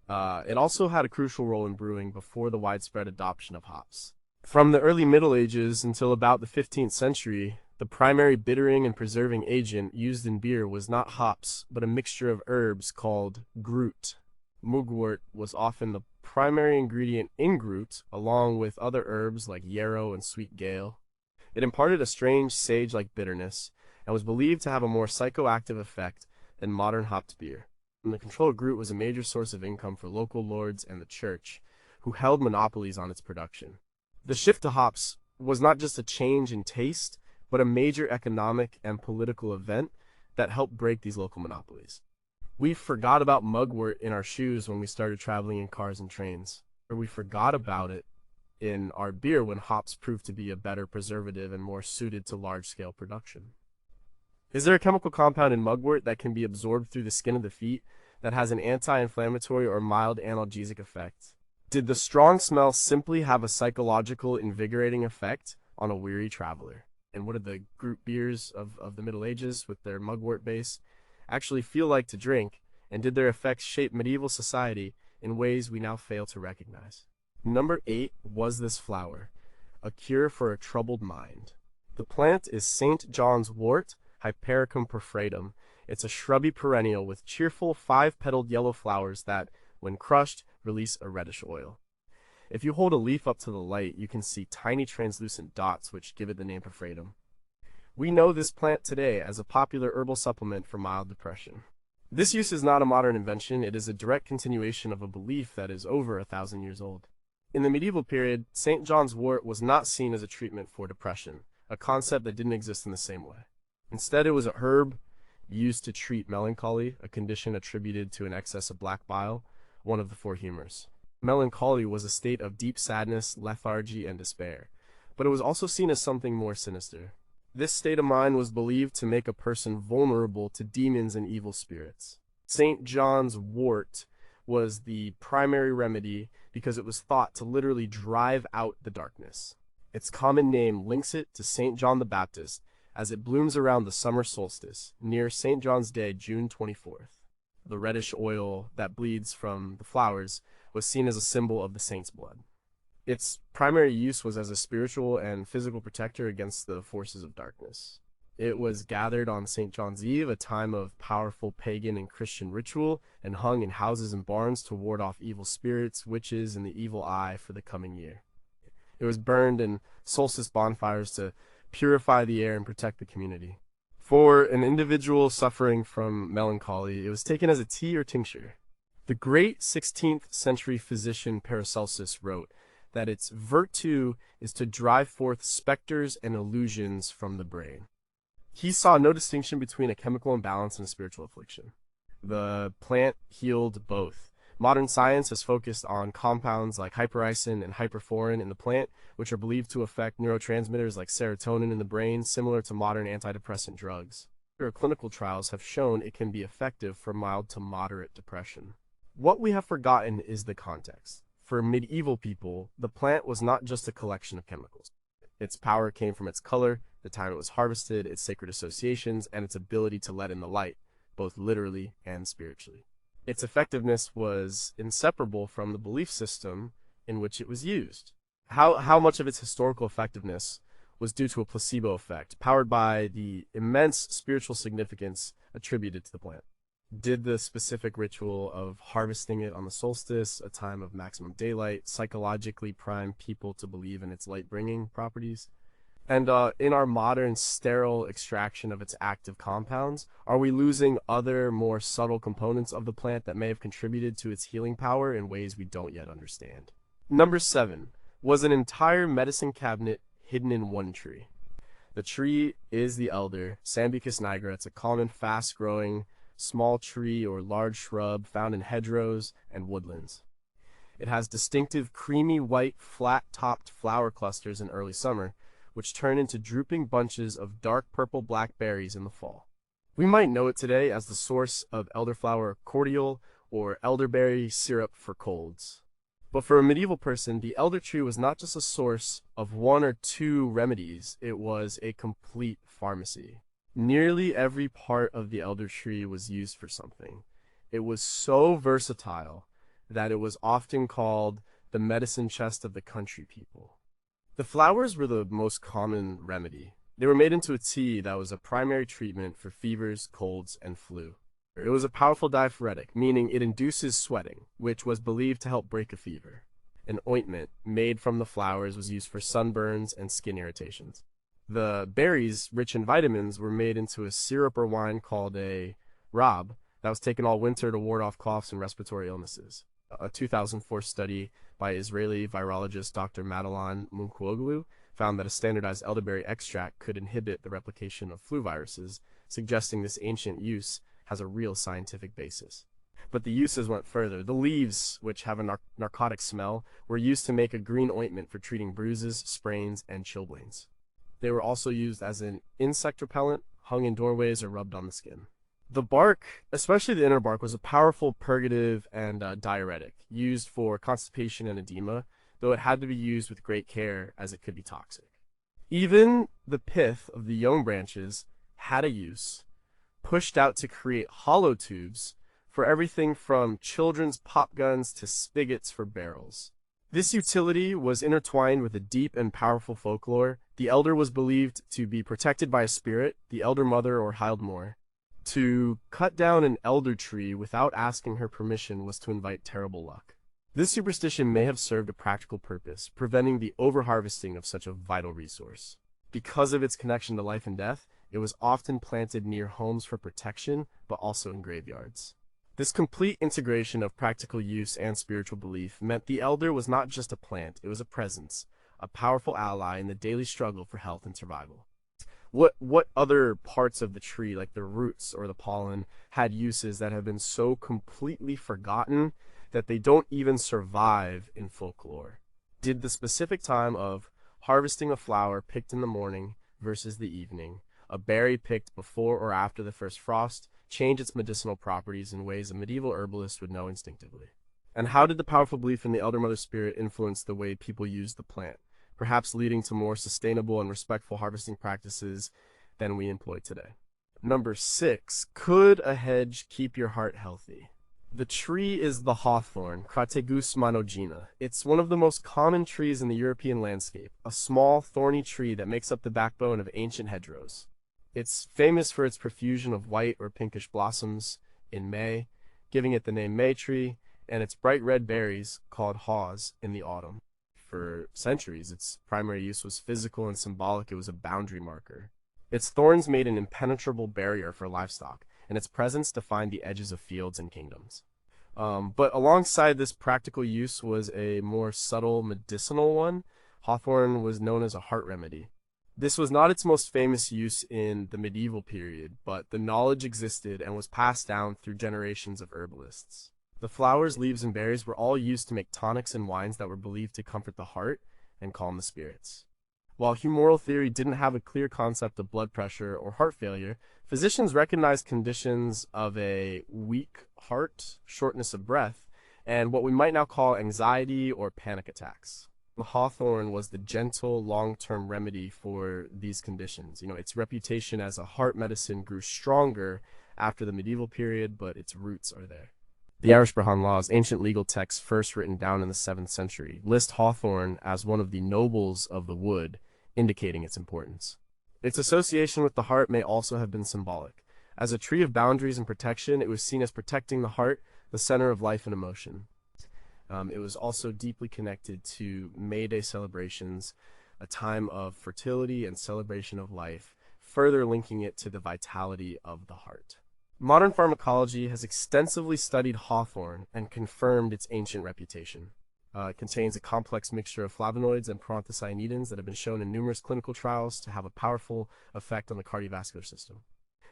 It also had a crucial role in brewing before the widespread adoption of hops. From the early Middle Ages until about the 15th century, the primary bittering and preserving agent used in beer was not hops, but a mixture of herbs called grüt. Mugwort was often the primary ingredient in grüt, along with other herbs like yarrow and sweet gale. It imparted a strange sage-like bitterness, and was believed to have a more psychoactive effect than modern hopped beer. And the control of grüt was a major source of income for local lords and the church, who held monopolies on its production. The shift to hops was not just a change in taste, but a major economic and political event that helped break these local monopolies. We forgot about mugwort in our shoes when we started traveling in cars and trains, or we forgot about it in our beer when hops proved to be a better preservative and more suited to large-scale production. Is there a chemical compound in mugwort that can be absorbed through the skin of the feet that has an anti-inflammatory or mild analgesic effect? Did the strong smell simply have a psychological, invigorating effect on a weary traveler? And what did the group beers of the Middle Ages with their mugwort base actually feel like to drink, and did their effects shape medieval society in ways we now fail to recognize? Number 8 was this flower, a cure for a troubled mind. The plant is St. John's wort, Hypericum perfratum. It's a shrubby perennial with cheerful 5-petaled yellow flowers that, when crushed, release a reddish oil. If you hold a leaf up to the light, you can see tiny translucent dots which give it the name perfratum. We know this plant today as a popular herbal supplement for mild depression. This use is not a modern invention, it is a direct continuation of a belief that is over 1,000 years old. In the medieval period, St. John's wort was not seen as a treatment for depression, a concept that didn't exist in the same way. Instead, it was a herb used to treat melancholy, a condition attributed to an excess of black bile, one of the 4 humors. Melancholy was a state of deep sadness, lethargy, and despair, but it was also seen as something more sinister. This state of mind was believed to make a person vulnerable to demons and evil spirits. St. John's wort was the primary remedy because it was thought to literally drive out the darkness. Its common name links it to St. John the Baptist, as it blooms around the summer solstice, near St. John's Day, June 24th. The reddish oil that bleeds from the flowers was seen as a symbol of the saint's blood. Its primary use was as a spiritual and physical protector against the forces of darkness. It was gathered on St. John's Eve, a time of powerful pagan and Christian ritual, and hung in houses and barns to ward off evil spirits, witches, and the evil eye for the coming year. It was burned in solstice bonfires to purify the air and protect the community. For an individual suffering from melancholy, it was taken as a tea or tincture. The great 16th century physician Paracelsus wrote that its virtue is to drive forth specters and illusions from the brain. He saw no distinction between a chemical imbalance and a spiritual affliction. The plant healed both. Modern science has focused on compounds like hypericin and hyperforin in the plant, which are believed to affect neurotransmitters like serotonin in the brain, similar to modern antidepressant drugs. Clinical trials have shown it can be effective for mild to moderate depression. What we have forgotten is the context. For medieval people, the plant was not just a collection of chemicals. Its power came from its color, the time it was harvested, its sacred associations, and its ability to let in the light, both literally and spiritually. Its effectiveness was inseparable from the belief system in which it was used. How much of its historical effectiveness was due to a placebo effect, powered by the immense spiritual significance attributed to the plant? Did the specific ritual of harvesting it on the solstice, a time of maximum daylight, psychologically prime people to believe in its light-bringing properties? And in our modern sterile extraction of its active compounds, are we losing other more subtle components of the plant that may have contributed to its healing power in ways we don't yet understand? Number 7 was an entire medicine cabinet hidden in one tree. The tree is the elder, Sambucus nigra. It's a common, fast-growing, small tree or large shrub found in hedgerows and woodlands. It has distinctive creamy white flat-topped flower clusters in early summer, which turn into drooping bunches of dark purple-black berries in the fall. We might know it today as the source of elderflower cordial or elderberry syrup for colds. But for a medieval person, the elder tree was not just a source of one or two remedies, it was a complete pharmacy. Nearly every part of the elder tree was used for something. It was so versatile that it was often called the medicine chest of the country people. The flowers were the most common remedy. They were made into a tea that was a primary treatment for fevers, colds, and flu. It was a powerful diaphoretic, meaning it induces sweating, which was believed to help break a fever. An ointment made from the flowers was used for sunburns and skin irritations. The berries, rich in vitamins, were made into a syrup or wine called a rab that was taken all winter to ward off coughs and respiratory illnesses. A 2004 study by Israeli virologist Dr. Madeline Munkuoglu found that a standardized elderberry extract could inhibit the replication of flu viruses, suggesting this ancient use has a real scientific basis. But the uses went further. The leaves, which have a narcotic smell, were used to make a green ointment for treating bruises, sprains, and chilblains. They were also used as an insect repellent, hung in doorways, or rubbed on the skin. The bark, especially the inner bark, was a powerful purgative and diuretic, used for constipation and edema, though it had to be used with great care as it could be toxic. Even the pith of the young branches had a use, pushed out to create hollow tubes for everything from children's pop guns to spigots for barrels. This utility was intertwined with a deep and powerful folklore. The elder was believed to be protected by a spirit, the elder mother or Hildmore. To cut down an elder tree without asking her permission was to invite terrible luck. This superstition may have served a practical purpose, preventing the overharvesting of such a vital resource. Because of its connection to life and death, it was often planted near homes for protection, but also in graveyards. This complete integration of practical use and spiritual belief meant the elder was not just a plant, it was a presence, a powerful ally in the daily struggle for health and survival. What other parts of the tree, like the roots or the pollen, had uses that have been so completely forgotten that they don't even survive in folklore? Did the specific time of harvesting a flower picked in the morning versus the evening, a berry picked before or after the first frost, change its medicinal properties in ways a medieval herbalist would know instinctively? And how did the powerful belief in the elder mother spirit influence the way people used the plant, perhaps leading to more sustainable and respectful harvesting practices than we employ today? Number 6, could a hedge keep your heart healthy? The tree is the hawthorn, Crategus monogyna. It's one of the most common trees in the European landscape, a small, thorny tree that makes up the backbone of ancient hedgerows. It's famous for its profusion of white or pinkish blossoms in May, giving it the name May tree, and its bright red berries, called haws, in the autumn. For centuries, its primary use was physical and symbolic. It was a boundary marker. Its thorns made an impenetrable barrier for livestock, and its presence defined the edges of fields and kingdoms. But alongside this practical use was a more subtle medicinal one. Hawthorn was known as a heart remedy. This was not its most famous use in the medieval period, but the knowledge existed and was passed down through generations of herbalists. The flowers, leaves, and berries were all used to make tonics and wines that were believed to comfort the heart and calm the spirits. While humoral theory didn't have a clear concept of blood pressure or heart failure, physicians recognized conditions of a weak heart, shortness of breath, and what we might now call anxiety or panic attacks. Hawthorn was the gentle, long-term remedy for these conditions. Its reputation as a heart medicine grew stronger after the medieval period, but its roots are there. The Irish Brehon Laws, ancient legal texts first written down in the 7th century, list hawthorn as one of the nobles of the wood, indicating its importance. Its association with the heart may also have been symbolic. As a tree of boundaries and protection, it was seen as protecting the heart, the center of life and emotion. It was also deeply connected to May Day celebrations, a time of fertility and celebration of life, further linking it to the vitality of the heart. Modern pharmacology has extensively studied hawthorn and confirmed its ancient reputation. It contains a complex mixture of flavonoids and proanthocyanidins that have been shown in numerous clinical trials to have a powerful effect on the cardiovascular system.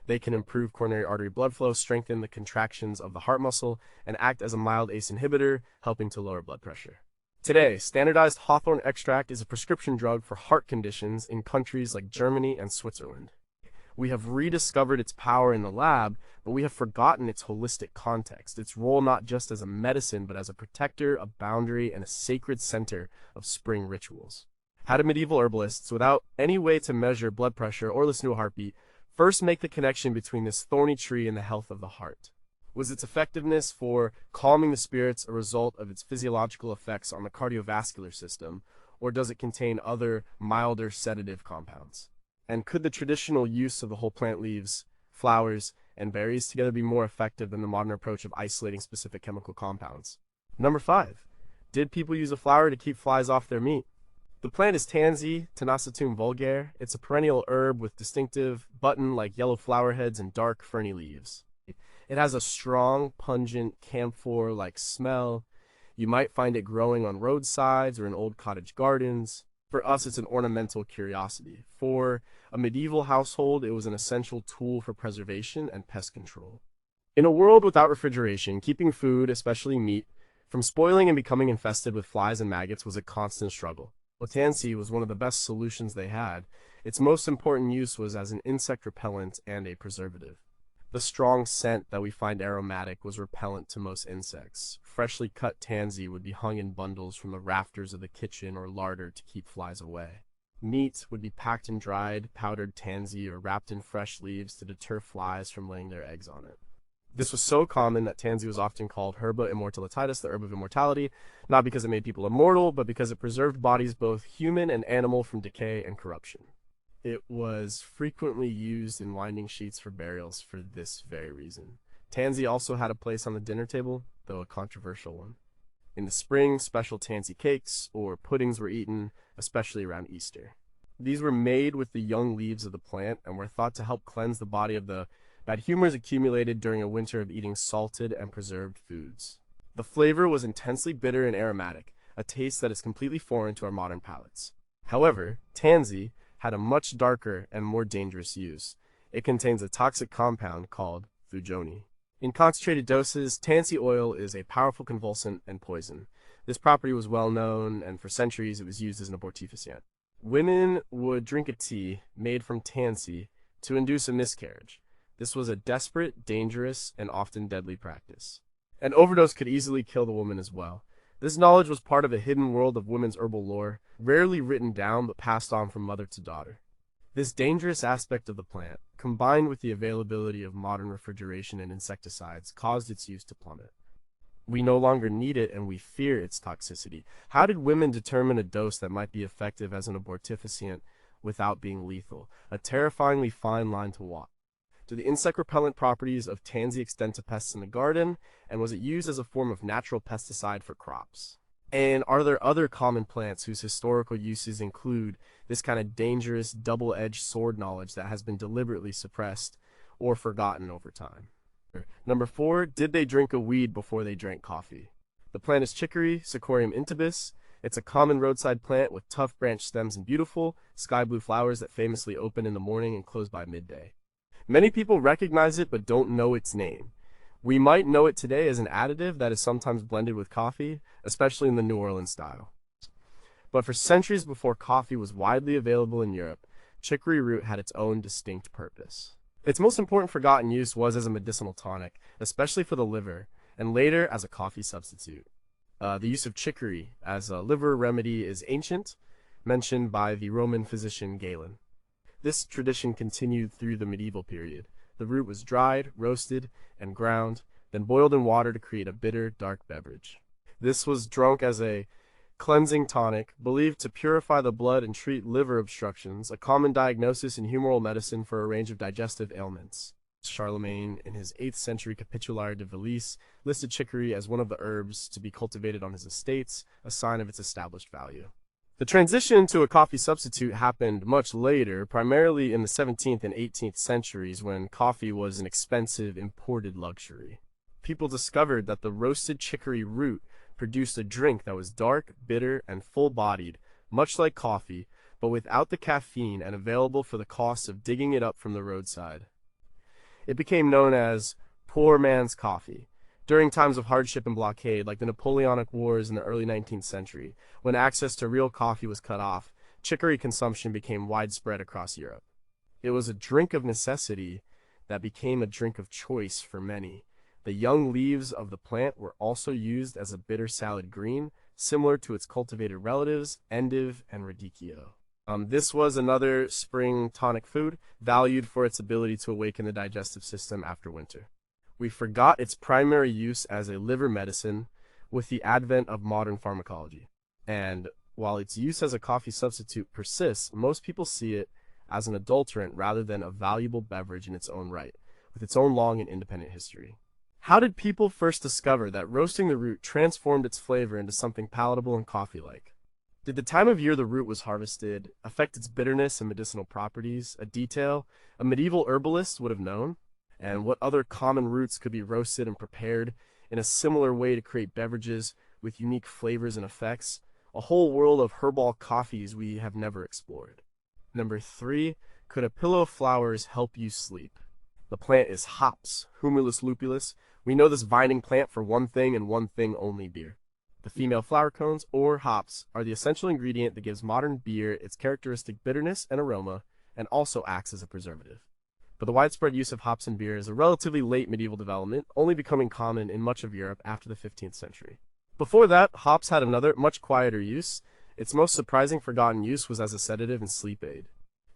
They can improve coronary artery blood flow, strengthen the contractions of the heart muscle, and act as a mild ACE inhibitor, helping to lower blood pressure. Today, standardized hawthorn extract is a prescription drug for heart conditions in countries like Germany and Switzerland. We have rediscovered its power in the lab, but we have forgotten its holistic context, its role not just as a medicine, but as a protector, a boundary, and a sacred center of spring rituals. How did medieval herbalists, without any way to measure blood pressure or listen to a heartbeat, first make the connection between this thorny tree and the health of the heart? Was its effectiveness for calming the spirits a result of its physiological effects on the cardiovascular system, or does it contain other, milder sedative compounds? And could the traditional use of the whole plant leaves, flowers, and berries together be more effective than the modern approach of isolating specific chemical compounds? Number 5. Did people use a flower to keep flies off their meat? The plant is tansy, Tenacetium vulgare. It's a perennial herb with distinctive button-like yellow flower heads and dark ferny leaves. It has a strong, pungent, camphor-like smell. You might find it growing on roadsides or in old cottage gardens. For us, it's an ornamental curiosity. For a medieval household, it was an essential tool for preservation and pest control. In a world without refrigeration, keeping food, especially meat, from spoiling and becoming infested with flies and maggots was a constant struggle. Tansy was one of the best solutions they had. Its most important use was as an insect repellent and a preservative. The strong scent that we find aromatic was repellent to most insects. Freshly cut tansy would be hung in bundles from the rafters of the kitchen or larder to keep flies away. Meat would be packed in dried, powdered tansy or wrapped in fresh leaves to deter flies from laying their eggs on it. This was so common that tansy was often called herba immortalitatis, the herb of immortality, not because it made people immortal, but because it preserved bodies both human and animal from decay and corruption. It was frequently used in winding sheets for burials for this very reason. Tansy also had a place on the dinner table, though a controversial one. In the spring, special tansy cakes or puddings were eaten, especially around Easter. These were made with the young leaves of the plant and were thought to help cleanse the body of the bad humors accumulated during a winter of eating salted and preserved foods. The flavor was intensely bitter and aromatic, a taste that is completely foreign to our modern palates. However, tansy had a much darker and more dangerous use. It contains a toxic compound called fujoni. In concentrated doses, tansy oil is a powerful convulsant and poison. This property was well known, and for centuries it was used as an abortifacient. Women would drink a tea made from tansy to induce a miscarriage. This was a desperate, dangerous, and often deadly practice. An overdose could easily kill the woman as well. This knowledge was part of a hidden world of women's herbal lore, rarely written down but passed on from mother to daughter. This dangerous aspect of the plant, combined with the availability of modern refrigeration and insecticides, caused its use to plummet. We no longer need it and we fear its toxicity. How did women determine a dose that might be effective as an abortifacient without being lethal? A terrifyingly fine line to walk. Do the insect repellent properties of tansy extend to pests in the garden? And was it used as a form of natural pesticide for crops? And are there other common plants whose historical uses include this kind of dangerous, double-edged sword knowledge that has been deliberately suppressed or forgotten over time? Number 4, did they drink a weed before they drank coffee? The plant is chicory, Sicorium intybus. It's a common roadside plant with tough branched stems and beautiful, sky blue flowers that famously open in the morning and close by midday. Many people recognize it but don't know its name. We might know it today as an additive that is sometimes blended with coffee, especially in the New Orleans style. But for centuries before coffee was widely available in Europe, chicory root had its own distinct purpose. Its most important forgotten use was as a medicinal tonic, especially for the liver, and later as a coffee substitute. The use of chicory as a liver remedy is ancient, mentioned by the Roman physician Galen. This tradition continued through the medieval period. The root was dried, roasted, and ground, then boiled in water to create a bitter, dark beverage. This was drunk as a cleansing tonic, believed to purify the blood and treat liver obstructions, a common diagnosis in humoral medicine for a range of digestive ailments. Charlemagne, in his 8th century Capitulaire de Velice, listed chicory as one of the herbs to be cultivated on his estates, a sign of its established value. The transition to a coffee substitute happened much later, primarily in the 17th and 18th centuries when coffee was an expensive imported luxury. People discovered that the roasted chicory root produced a drink that was dark, bitter, and full-bodied, much like coffee, but without the caffeine and available for the cost of digging it up from the roadside. It became known as poor man's coffee. During times of hardship and blockade, like the Napoleonic Wars in the early 19th century, when access to real coffee was cut off, chicory consumption became widespread across Europe. It was a drink of necessity that became a drink of choice for many. The young leaves of the plant were also used as a bitter salad green, similar to its cultivated relatives, endive and radicchio. This was another spring tonic food, valued for its ability to awaken the digestive system after winter. We forgot its primary use as a liver medicine with the advent of modern pharmacology. And while its use as a coffee substitute persists, most people see it as an adulterant rather than a valuable beverage in its own right, with its own long and independent history. How did people first discover that roasting the root transformed its flavor into something palatable and coffee-like? Did the time of year the root was harvested affect its bitterness and medicinal properties, a detail a medieval herbalist would have known? And what other common roots could be roasted and prepared in a similar way to create beverages with unique flavors and effects? A whole world of herbal coffees we have never explored. Number 3, could a pillow of flowers help you sleep? The plant is hops, Humulus lupulus. We know this vining plant for one thing and one thing only: beer. The female flower cones, or hops, are the essential ingredient that gives modern beer its characteristic bitterness and aroma, and also acts as a preservative. But the widespread use of hops in beer is a relatively late medieval development, only becoming common in much of Europe after the 15th century. Before that, hops had another, much quieter use. Its most surprising forgotten use was as a sedative and sleep aid.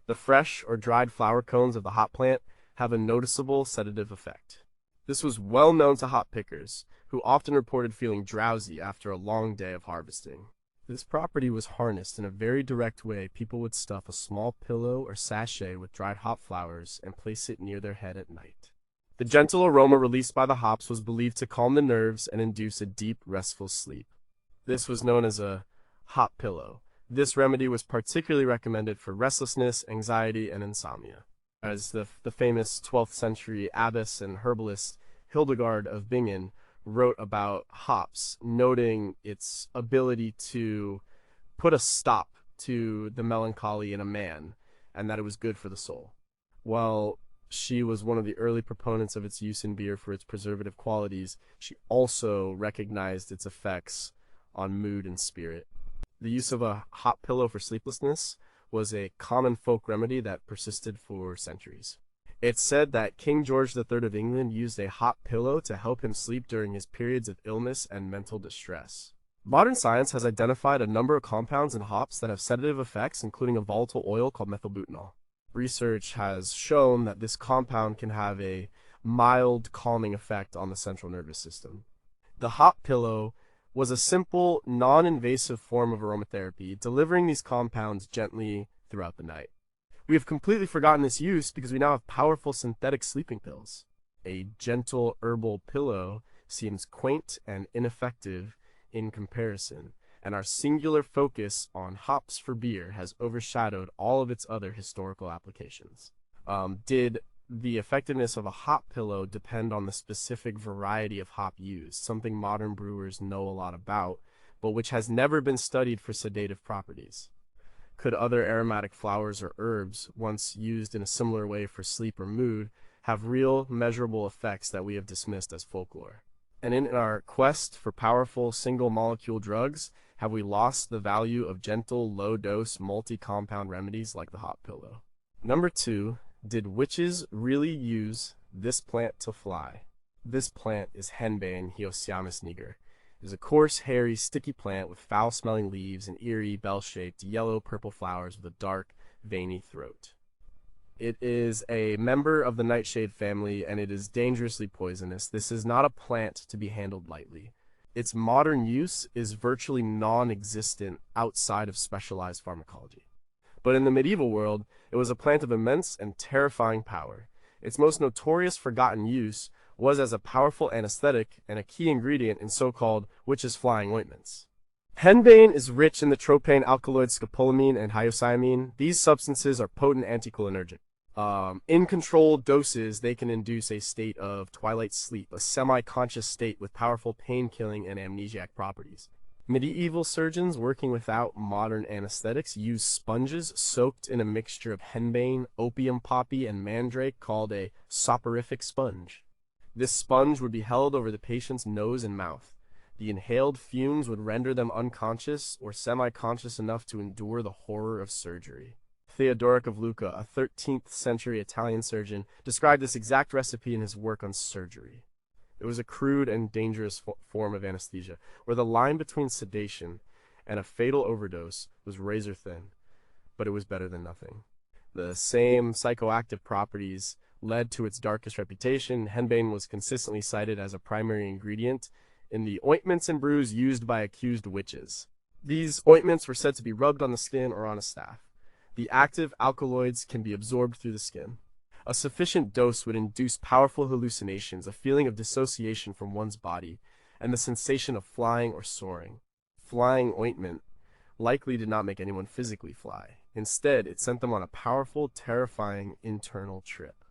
The fresh or dried flower cones of the hop plant have a noticeable sedative effect. This was well known to hop pickers, who often reported feeling drowsy after a long day of harvesting. This property was harnessed in a very direct way. People would stuff a small pillow or sachet with dried hop flowers and place it near their head at night. The gentle aroma released by the hops was believed to calm the nerves and induce a deep, restful sleep. This was known as a hop pillow. This remedy was particularly recommended for restlessness, anxiety, and insomnia. As the famous 12th century abbess and herbalist Hildegard of Bingen wrote about hops, noting its ability to put a stop to the melancholy in a man, and that it was good for the soul. While she was one of the early proponents of its use in beer for its preservative qualities, she also recognized its effects on mood and spirit. The use of a hop pillow for sleeplessness was a common folk remedy that persisted for centuries. It's said that King George III of England used a hop pillow to help him sleep during his periods of illness and mental distress. Modern science has identified a number of compounds in hops that have sedative effects, including a volatile oil called methylbutanol. Research has shown that this compound can have a mild calming effect on the central nervous system. The hop pillow was a simple, non-invasive form of aromatherapy, delivering these compounds gently throughout the night. We have completely forgotten this use because we now have powerful synthetic sleeping pills. A gentle herbal pillow seems quaint and ineffective in comparison, and our singular focus on hops for beer has overshadowed all of its other historical applications. Did the effectiveness of a hop pillow depend on the specific variety of hop used, something modern brewers know a lot about, but which has never been studied for sedative properties. Could other aromatic flowers or herbs, once used in a similar way for sleep or mood, have real, measurable effects that we have dismissed as folklore? And in our quest for powerful single-molecule drugs, have we lost the value of gentle, low-dose, multi-compound remedies like the hop pillow? Number 2, did witches really use this plant to fly? This plant is henbane Hyoscyamus niger. It is a coarse, hairy, sticky plant with foul-smelling leaves and eerie, bell-shaped, yellow-purple flowers with a dark, veiny throat. It is a member of the nightshade family, and it is dangerously poisonous. This is not a plant to be handled lightly. Its modern use is virtually non-existent outside of specialized pharmacology. But in the medieval world, it was a plant of immense and terrifying power. Its most notorious forgotten use was as a powerful anesthetic and a key ingredient in so-called witches' flying ointments. Henbane is rich in the tropane alkaloids scopolamine and hyoscyamine. These substances are potent anticholinergic. In controlled doses, they can induce a state of twilight sleep, a semi-conscious state with powerful pain-killing and amnesiac properties. Medieval surgeons working without modern anesthetics used sponges soaked in a mixture of henbane, opium poppy, and mandrake called a soporific sponge. This sponge would be held over the patient's nose and mouth. The inhaled fumes would render them unconscious or semi-conscious enough to endure the horror of surgery. Theodoric of Lucca, a 13th century Italian surgeon, described this exact recipe in his work on surgery. It was a crude and dangerous form of anesthesia, where the line between sedation and a fatal overdose was razor thin, but it was better than nothing. The same psychoactive properties led to its darkest reputation. Henbane was consistently cited as a primary ingredient in the ointments and brews used by accused witches. These ointments were said to be rubbed on the skin or on a staff. The active alkaloids can be absorbed through the skin. A sufficient dose would induce powerful hallucinations, a feeling of dissociation from one's body, and the sensation of flying or soaring. Flying ointment likely did not make anyone physically fly. Instead, it sent them on a powerful, terrifying internal trip.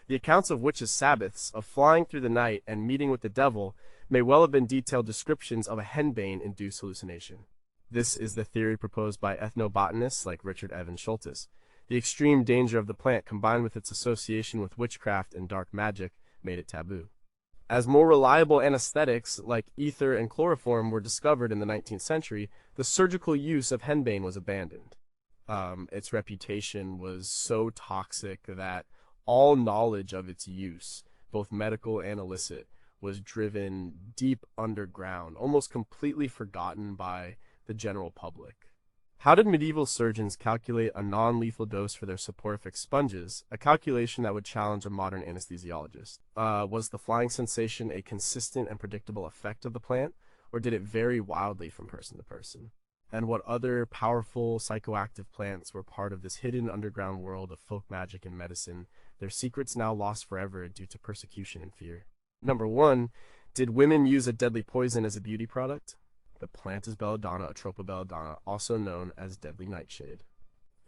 The accounts of witches' sabbaths, of flying through the night and meeting with the devil, may well have been detailed descriptions of a henbane-induced hallucination. This is the theory proposed by ethnobotanists like Richard Evans Schultes. The extreme danger of the plant, combined with its association with witchcraft and dark magic, made it taboo. As more reliable anesthetics like ether and chloroform were discovered in the 19th century, the surgical use of henbane was abandoned. Its reputation was so toxic that all knowledge of its use, both medical and illicit, was driven deep underground, almost completely forgotten by the general public. How did medieval surgeons calculate a non-lethal dose for their soporific sponges, a calculation that would challenge a modern anesthesiologist? Was the flying sensation a consistent and predictable effect of the plant, or did it vary wildly from person to person? And what other powerful psychoactive plants were part of this hidden underground world of folk magic and medicine, their secrets now lost forever due to persecution and fear? Number 1, did women use a deadly poison as a beauty product? The plant is belladonna, Atropa belladonna, also known as deadly nightshade.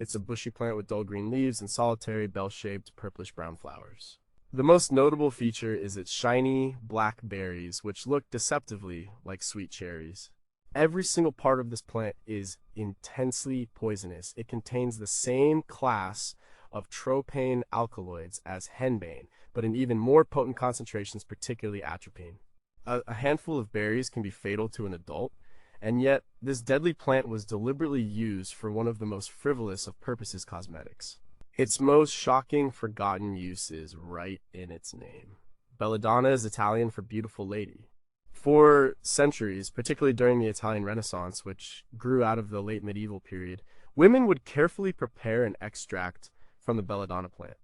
It's a bushy plant with dull green leaves and solitary bell-shaped purplish-brown flowers. The most notable feature is its shiny, black berries, which look deceptively like sweet cherries. Every single part of this plant is intensely poisonous. It contains the same class of tropane alkaloids as henbane, but in even more potent concentrations, particularly atropine. A handful of berries can be fatal to an adult, and yet this deadly plant was deliberately used for one of the most frivolous of purposes, cosmetics. Its most shocking, forgotten use is right in its name. Belladonna is Italian for beautiful lady. For centuries, particularly during the Italian Renaissance, which grew out of the late medieval period, women would carefully prepare an extract from the belladonna plant.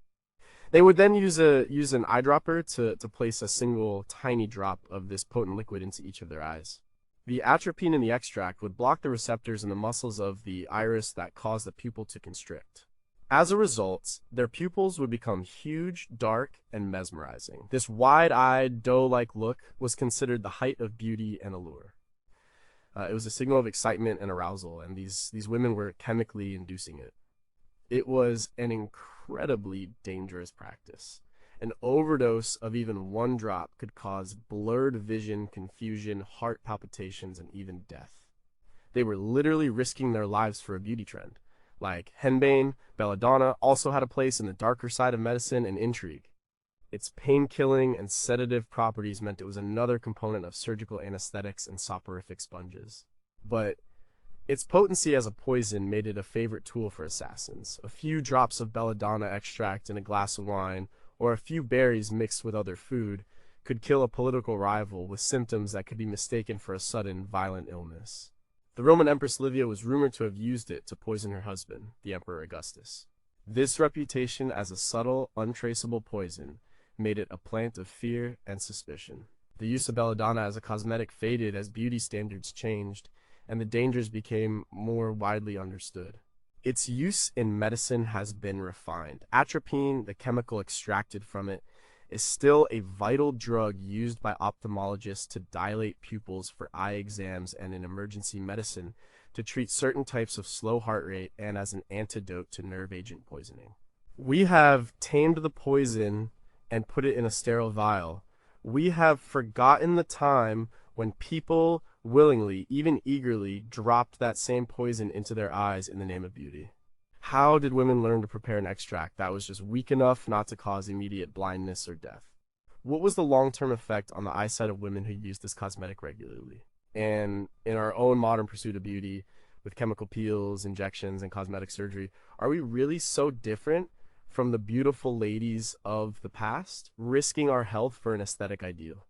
They would then use an eyedropper to place a single tiny drop of this potent liquid into each of their eyes. The atropine in the extract would block the receptors in the muscles of the iris that cause the pupil to constrict. As a result, their pupils would become huge, dark, and mesmerizing. This wide-eyed, doe-like look was considered the height of beauty and allure. It was a signal of excitement and arousal, and these women were chemically inducing it. It was an incredibly dangerous practice. An overdose of even one drop could cause blurred vision, confusion, heart palpitations, and even death. They were literally risking their lives for a beauty trend. Like henbane, belladonna also had a place in the darker side of medicine and intrigue. Its pain-killing and sedative properties meant it was another component of surgical anesthetics and soporific sponges. But its potency as a poison made it a favorite tool for assassins. A few drops of belladonna extract in a glass of wine, or a few berries mixed with other food, could kill a political rival with symptoms that could be mistaken for a sudden, violent illness. The Roman Empress Livia was rumored to have used it to poison her husband, the Emperor Augustus. This reputation as a subtle, untraceable poison made it a plant of fear and suspicion. The use of belladonna as a cosmetic faded as beauty standards changed, and the dangers became more widely understood. Its use in medicine has been refined. Atropine, the chemical extracted from it, is still a vital drug used by ophthalmologists to dilate pupils for eye exams and in emergency medicine to treat certain types of slow heart rate and as an antidote to nerve agent poisoning. We have tamed the poison and put it in a sterile vial. We have forgotten the time when people willingly, even eagerly, dropped that same poison into their eyes in the name of beauty. How did women learn to prepare an extract that was just weak enough not to cause immediate blindness or death? What was the long-term effect on the eyesight of women who used this cosmetic regularly? And in our own modern pursuit of beauty, with chemical peels, injections, and cosmetic surgery, are we really so different from the beautiful ladies of the past, risking our health for an aesthetic ideal?